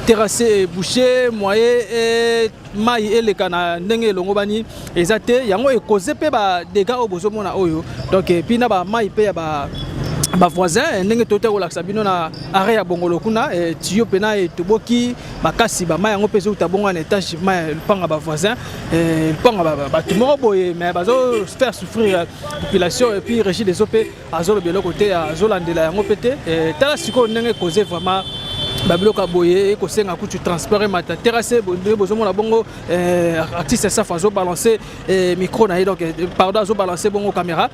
terrasse bouché moyen et mai eleka na ndenge elongo bani eza te yango ekoze mpe badega oyo bozomona oyo. Donc epuis na bamai mpe ya bavoisin ndenge tote kolakisa bino na arret ya bongolo kuna tiyo pena etoboki makasi bamai yango mpe ezouta bongo na étage mai lupanga bavoisin lupanga bato moko boye mais bazo faire souffrir population et puis régime des mpe azoloba eloko te azolandela yango mpe te tala sikoyo ndenge ekoze vraiment babiloko boye ekosenga kutu transport mata terrasse bozomona bongo artiste safa zo balancer micro na ye donc pardon zo balancer bongo caméra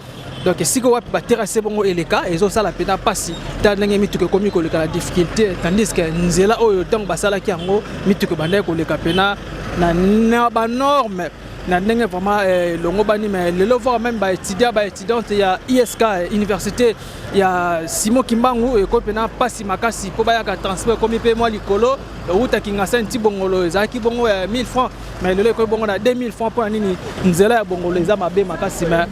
donc siko wapi ba terrasse bongo eleka ezo sala pena pasi ta ndenge mituke komi koleka la difficulté tandis que nzela oyo tango basala ki yango mituke banda koleka pena na ba norme na ndenge vraiment longo bani mais le voir même ba étudiante ya ISK université ya Simon Kimbangu ko pena pasi makasi po ba ya transfert komi pe moi likolo uta kingasa nti bongolo ezaki bongo 1000 francs mais le ko bongo na 2000 francs pour nini nzela ya bongolo eza mabe makasi mais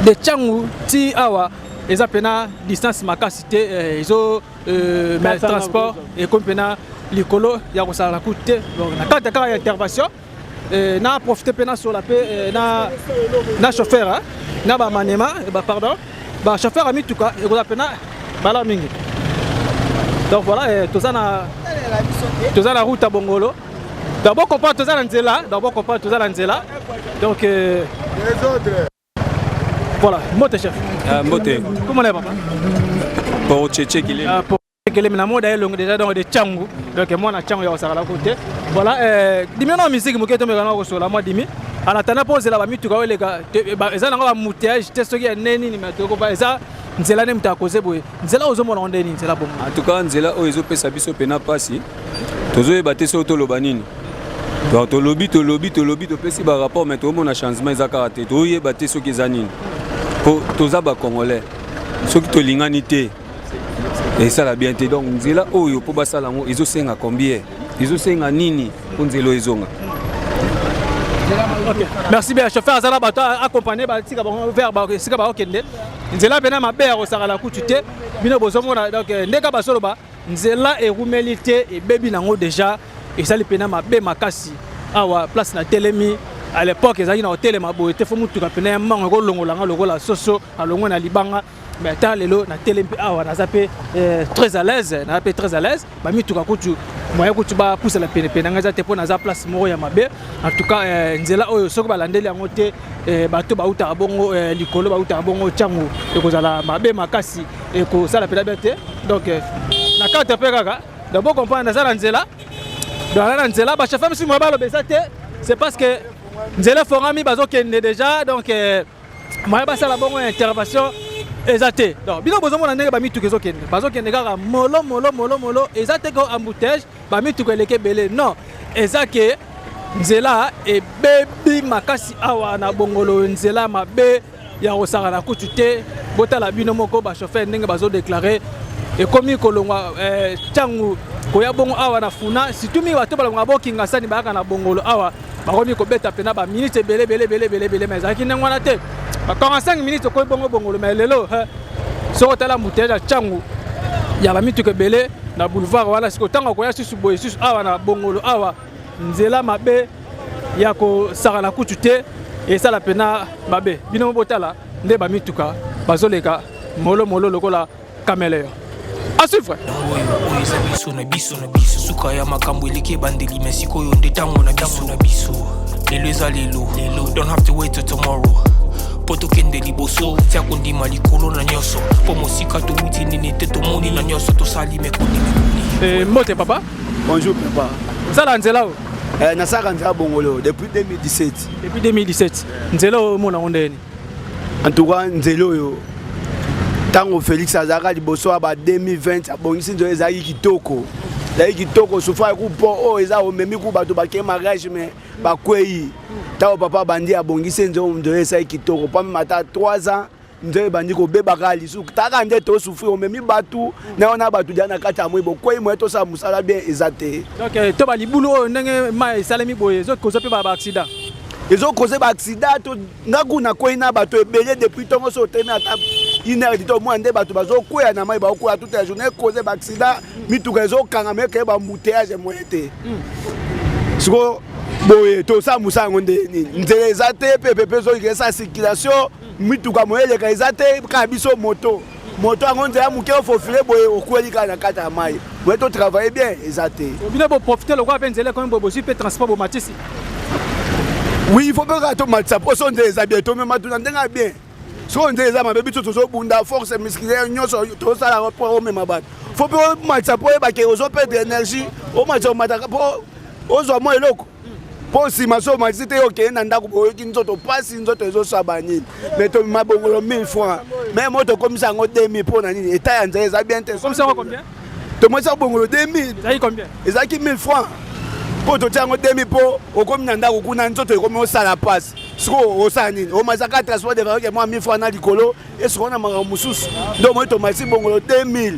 de changu ti awa eza pena distance makasi te ezo mais transport et comme pena likolo ya ko sala coûter donc na kata ka intervention na profiter pena sur la paix na chauffeur na ba manema pardon ba chauffeur ami tuka e ko pena bala mingi. Donc voilà toza na route à Bongolo d'abord comprendre toza na nzela donc les autres voilà mote chef mote comment est papa pour tchétché qu'il est que les menamos d'ailleurs longue déjà dans des changu donc moi na changu ya osala côté voilà dimi na musique mo keto me kana ko sola moi dimi ala tana pose la ba mitu ka welega eza nga ba mutage te soki neni ni matoko ba eza nzela ne mta koze boye nzela ozomona ndeni nzela bongo en tout cas nzela o ezo pesa biso pena pasi tozo e baté so to lobanini donc to lobby to pesi ba rapport mais to mona changement eza karaté to ye baté soki zanini po toza ba congolais soki to lingani te et ça la bien te donc nzela oyo po basala ngo ezosenga combien ezosenga nini po nzelo ezonga. Okay. Merci bien chauffeur azala bato accompagné ba tika ba vers ba sika ba okende nzela bena mabe ya kosaka la kutu te bino bozomona donc ndeka basolo ba nzela erumeli te e bebi nango déjà ezali pena mabe makasi awa place na telemi à l'époque ezali na hotel maboye te fo mutuka pena mango ko longola nga lokola soso alongo na libanga mais tant lelo na telemi awa na zape très à l'aise ba mituka kutu moya kutu ba pousse la pene nga za te pona za place moko ya mabe en tout cas nzela oyo soko balandeli yango te bato ba uta bongo likolo ba uta bongo changu ekozala mabe makasi ekozala pena bete donc na carte pe kaka d'abord comprendre ça nzela dans la nzela ba chef monsieur mo ba lo besa te c'est parce que nzela forami bazo kende déjà donc moya ba sala bongo intervention ezate donc bino bozomona ndenge ba mituka ezokende bazokende kaka molo ezate ko embouteillage ba mituka eleke belé non ezake nzela e bebi makasi awa na bongolo nzela mabe ya kosaka na kutu te botala bino moko ba chauffeur ndenge bazo déclarer e komi kolongwa changu koya bongo awa na funa situmi bato balonga bokinga sani baka na bongolo awa bakomi kobeta pena ba minute belé mais ezaki ndenge wana te ba 45 minutes ko bongo bongolo mais lelo so tala muteja changu ya ba mituka belé na boulevard voilà siko tanga ko ya susu boye susu awa na bongolo awa nzela mabe ya ko sara na kutu te et ça la pena mabe bino botala nde ba mituka bazoleka molo lokola kamele à suivre biso na biso suka ya makambo eleke bandeli mesiko yo nde tango na biso lelo eza lelo don't have to wait till tomorrow poto kende liboso tia kondima likolo na nyonso po mosika towuti nini te tomoni na nyonso tosali mekoni mbote papa bonjour papa sala nzela o nasaka nzela bongolo depuis 2017 nzela o mona ondeni en tout cas nzela oyo tango Félix azaka liboso aba 2020 abongisi nzo ezaki kitoko sofa kupo o eza omemi ku bato bakeye mariage mais bakwei tango papa bandi abongisi nzo ezaki kitoko pame mata 3 ans nzo bandi kobebaka lisuku taka nde tosufrir omemi batu naona batu dia na kati ya moi bokwei moi tosala mosala bien eza te donc to balibulu oyo ndenge ma esalemi boye ezokoza mpe baaccident ezokoza baaccident to nga kuna kwei na bato ebele depuis ntongo so otemi ata une heure dito mwa nde bato bazokwea na mai bakokwea toute la journée cause baaccident mituka ezokanga meke bambouteillage moye te siko boye tosala mosala yango nde nini nzela eza te pepepe ezolikesa circulation mituka moye eleka eza te kaka biso moto yango nzela moke ofofile boye okweli kaka na kati ya mai moye totravaille bien eza te bino boprofite lokola mpe nzela ekomi bozwi mpe transport bomatisi oui il faut mpe kaka tomatisa poso nzela eza bien tomema tuna ndenge bien so nzela eza mabe biso tozobunda force musculaire nyonso tosala mpo omema bato fo mpe omatisa mpo oyebake ozoperdre énergie omatisa omataka mpo ozwa mwa eloko mpo nsima so omatisi te okende na ndako boyoki nzoto pasi nzoto ezosaba nini mais tomema bongolo 1000 francs mais mo tokomisa yango 2000 mpo na nini eta ya nzela eza bien te tomatisa bongolo 2000 ezalaki 1000 francs po totia yango 2000 mpo okomi na ndako kuna nzoto ekomi osala pasi siko osala nini omasaka transport de vayoke mwa 1000 francs na likolo esiko na makambo mosusu ndo moi tomatisi bongolo 2000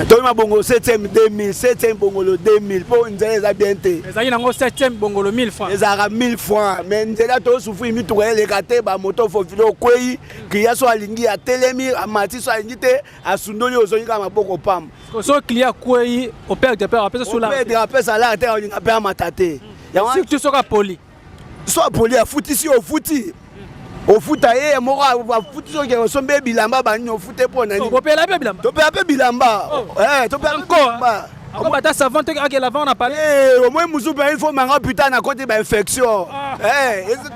toyima bongolo 7e 2000 7e bongolo 2000 mpo nzela eza bien te ezalaki nango 7e bongolo 1000 francs ezalaka 1000 francs mais nzela tosufri mituka eleka te bamoto ofofile okwei kliya so alingi atelemi amati so alingi te asundoli ozongi kaka maboko pamba so client akwei operde mpe apesa sooperde apesa lara te alinga mpe amata te surtout soki apoli so apoli afutisi ofuta ye moko afuti soki osombe bilamba banini ofute mpo na nini topela mpe bilamba bata savant te akela avant na parle au moins musu mpe il faut manga putain na côté ba infection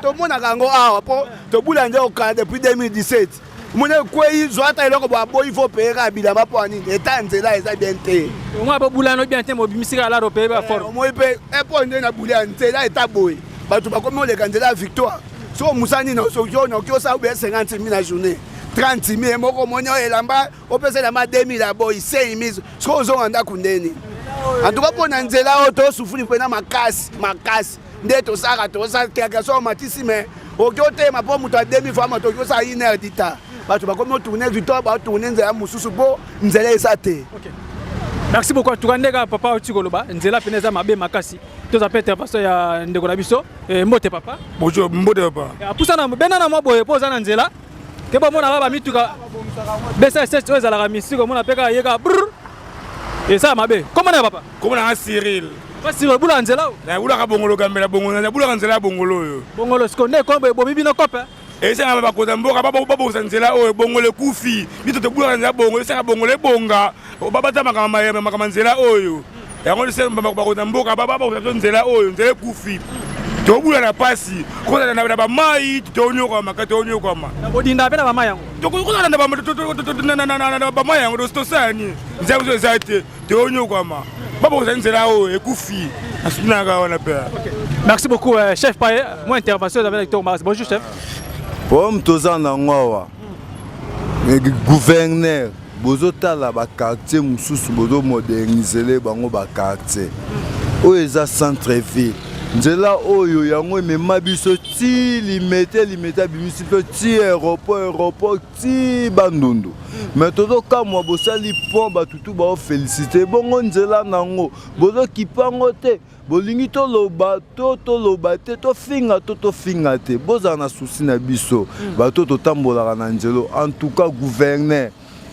tomonaka yango awa mpo tobula nde okala depuis 2017 mone kwei zwa ata eloko boyi faut payer ka bilamba mpo nini eta nzela eza bien te omoi bobulano bien te mobimisika alaro paye baforme omoi mpe mpo nde na bulia nzela eta boye bato bakomi oleka nzela ya victoire so musani na soki osala obe 50 000 na journée 30 000 moko omoni elamba opesa elamba 2000 ya boyi 5 000 soki ozonga ndako ndeni antuka mpo na nzela oyo tosufuri mpena makasi nde tosalaka so omatisi me oki otema mpo moto ya 2000 fois moto oki osala 1 heure dita bato bakomi otourne victoire baotourne nzela mosusu mpo nzela eza te merci beaucoup atuka ndeka papa oti koloba nzela pene eza mabe makasi toza mpe intervention ya ndeko na biso mbote papa bonjour mbote papa apusana benda na mwa boye mpo oza na nzela ke bomonaka bamituka besa esese oyo ezalaka misiko omona mpe kaka yeka brr esala mabe komona ya papa komona Cyril Cyril bula nzela nabulaka bongolo gambela bongolo nabulaka nzela ya bongolo oyo bongolo siko nde kombo bomi bino kope esanga bakota mboka babosa nzela oyo bongolo ekufi bito tobulaka nzela bongolo esanga bongolo ebonga babata makambo nzela oyo yango bakota mboka babosa nzela oyo nzela ekufi tobula na pasi kozala na bamai tonyokama kati tonyokama bodinda mpe na bamai yango tokozala na bamai yango tosani nzela biso eza te tonyokama babosa nzela oyo ekufi asunaka wana mpe merci beaucoup chef paye moi intervention avec Thomas bonjour chef pom toza nango awa gouverneur bozotala bakartier mosusu bozomodernizele bango bakartier oyo eza centre ville nzela oyo yango emema biso ti limete abimisi mpe ti aéroport ti bandundu mais tozokamwa bosali pont batutu baofélicité bongo nzela nango bozokipango te bolingi toloba te tofinga te bozala na susi na biso bato totambolaka na nzelo en tout cas gouverneur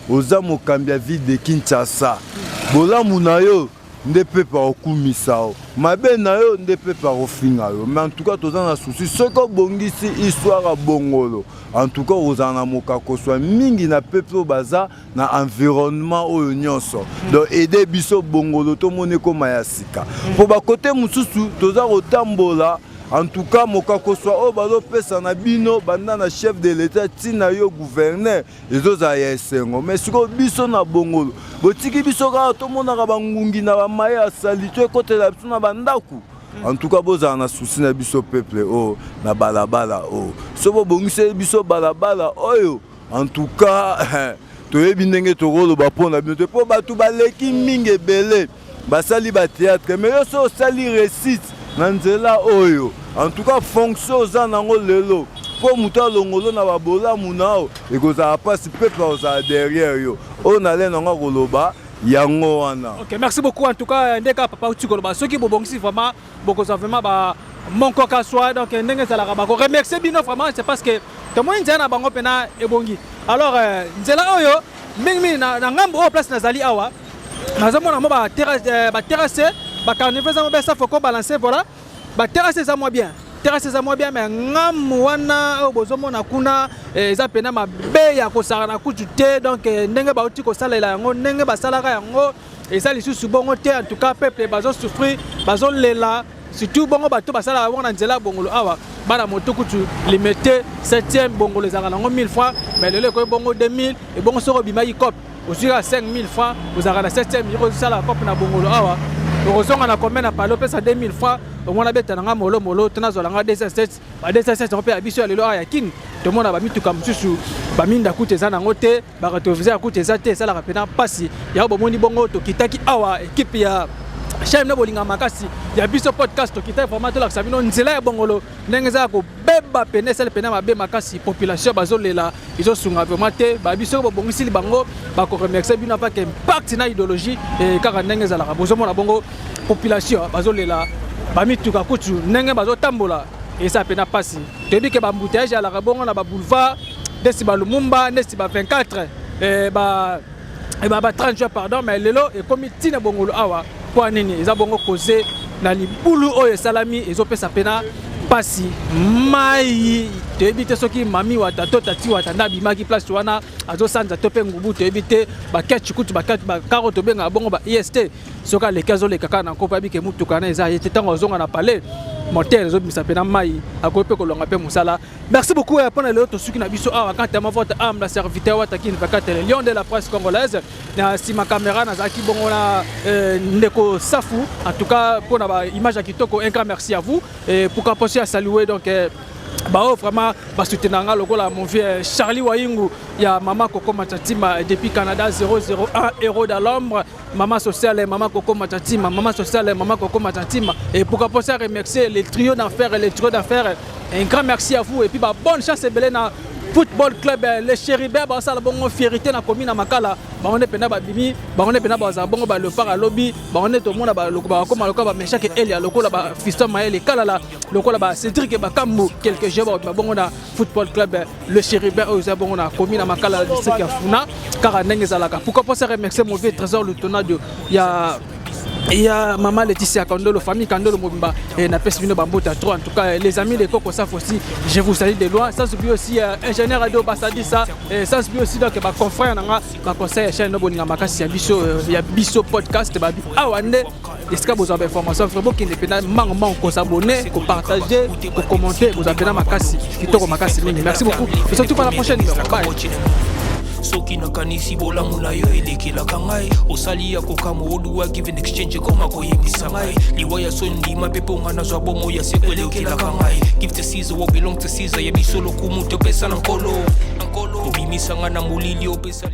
oza mokambi ya ville de Kinshasa bolamu na yo nde mpe bakokumisa yo mabe na yo nde mpe bakofinga yo mais en tout cas toza na souci soki obongisi histoire ya bongolo en tout cas ozala na mokakoswa mingi na peuple oyo baza na environnement oyo nyonso donc aide biso bongolo tomoni ekoma ya sika mpo bakote mosusu toza kotambola en tout cas mokakoswa oyo bazopesa na bino banda na chef de l'état ntina yo gouverneur ezozala ya esengo mais sikoyo biso na bongolo botiki biso kaka tomonaka bangungi na bamaye asali to ekotela biso na bandako en tout cas bozala na susi na biso peuple oyo na balabala oyo so bobongisi biso balabala oyo en tout cas toyebi ndenge tokoloba mpona bino te mpo bato baleki mingi ebele basali batéâtre mais yo so osali récite na nzela oyo en tout cas fonction oza nango lelo mpo moto alongolo na babolamu nao ekozala mpasi peuple ozala derrière yo oyo nale nango koloba yango wana. Ok, merci beaucoup en tout cas ndeka papa uti koloba soki bobongisi vraiment bokozwa vraiment ba monko kaswa donc ndenge ezalaka bako remercier bino vraiment c'est parce que tomoni nzela na bango pena ebongi alors nzela oyo mingi na ngambo oyo place nazali awa nazomona mo ba terrasse bacarnival za mobesa faut qu'on balance voilà ba terrasse za moi bien mais ngamu wana bozomona kuna eza pena mabe ya kosaka na kutu te donc ndenge bauti kosalela yango ndenge basalaka yango eza lisusu bongo te en tout cas peuple bazo souffrir bazo lela surtout bongo bato basala wana nzela bongolo awa bana moto kutu limité 7e bongolo ezanga nango 1000 francs mais lelo ko bongo 2000 et bongo soko bimaki cop osika 5000 francs ozanga na 7e yiko sala cop na bongolo awa ozonga na combien na palo pesa 2000 francs au moins beta nga molo tunazolanga 207 ba 207 on peut abiso ya lelo ya kin to mona ba mituka msusu ba minda kuteza nango te ba retroviser kuteza te sala kapena pasi ya bomoni bongo to kitaki awa équipe ya chaîne na bolinga makasi ya biso podcast to kitaki format la sabino nzela ya bongolo ndenge za ko beba pene sel pena mabe makasi population bazolela izo sunga vraiment te ba biso bobongisi bango ba ko remercier bino pa que impact na idéologie et kaka ndenge za la bozo mona bongo population bazolela bamituka kutu ndenge bazotambola esa pena pasi toyebi ke bambouteillage ya la bongo na ba boulevard desi ba Lumumba desi ba 24 ba 30 jours pardon mais lelo e komi tina bongolo awa kwa nini eza bongo causer na libulu oyo salami ezopesa pena pasi mai toyebi te soki mami wata to tati wata nda bimaki place wana azosanza to pe ngubu toyebi te baketch kutu bakaro to benga bongo ba IST soka lekazo lekaka na kopa bike mutuka na eza yete tango zonga na palais moteur ezobimisa pena mai akope kolonga pe musala. Merci beaucoup pour le to suki na biso awa quand ma votre âme la serviteur wataki vakate le lion de la presse congolaise na si ma caméra na zaki bongo na ndeko safu en tout cas pour na image kitoko un grand merci à vous et pourquoi pas à saluer donc bao vraiment soutenanga lokola mon vieux Charlie Waingu ya Mama Coco Matatima depuis Canada 001 héros dans l'ombre Mama sociale Mama Coco Matatima Mama sociale Mama Coco Matatima et pourquoi pas ça remercier les trios d'affaires un grand merci à vous et puis bonne chance et belena football club les chéribins ba sala bongo fierté na commune makala ba on est pena ba bimi ba on est pena ba za bongo ba le par lobby ba on est to mona ba lokaba comme lokaba mais chaque elia lokola ba fiston maele kala la lokola ba Cédric ba kambu quelques jours ba bongo na football club le chéribin au za bongo na commune makala district ya Funa car ndenge zalaka pourquoi pas se remercier mon vieux trésor le tenant de ya Maman Laetitia Kandolo, famille Kandolo Mobimba et na pesi bino bambota trop en tout cas les amis de Coco Saf aussi je vous salue de loin sans oublier aussi ingénieur Ado Basadissa et sans oublier aussi donc ba confrère nanga ba conseil chaîne no boninga makasi ya biso podcast ba awande est-ce que vous avez information vraiment qui indépendant mango ko s'abonner ko partager ko commenter vous avez na makasi kitoko makasi mingi merci beaucoup et surtout pour la prochaine bye. Soki nakanisi bolamu na yo elekelaka ngai osali ya kokama oluwa give an exchange koma koyebisa ngai liwa ya sondima mpe mpo nga nazwa bomo ya seko elekelaka ngai give to Caesar what belong to Caesar yebiso lokumu topesa na nkolo obimisanga na molili opesa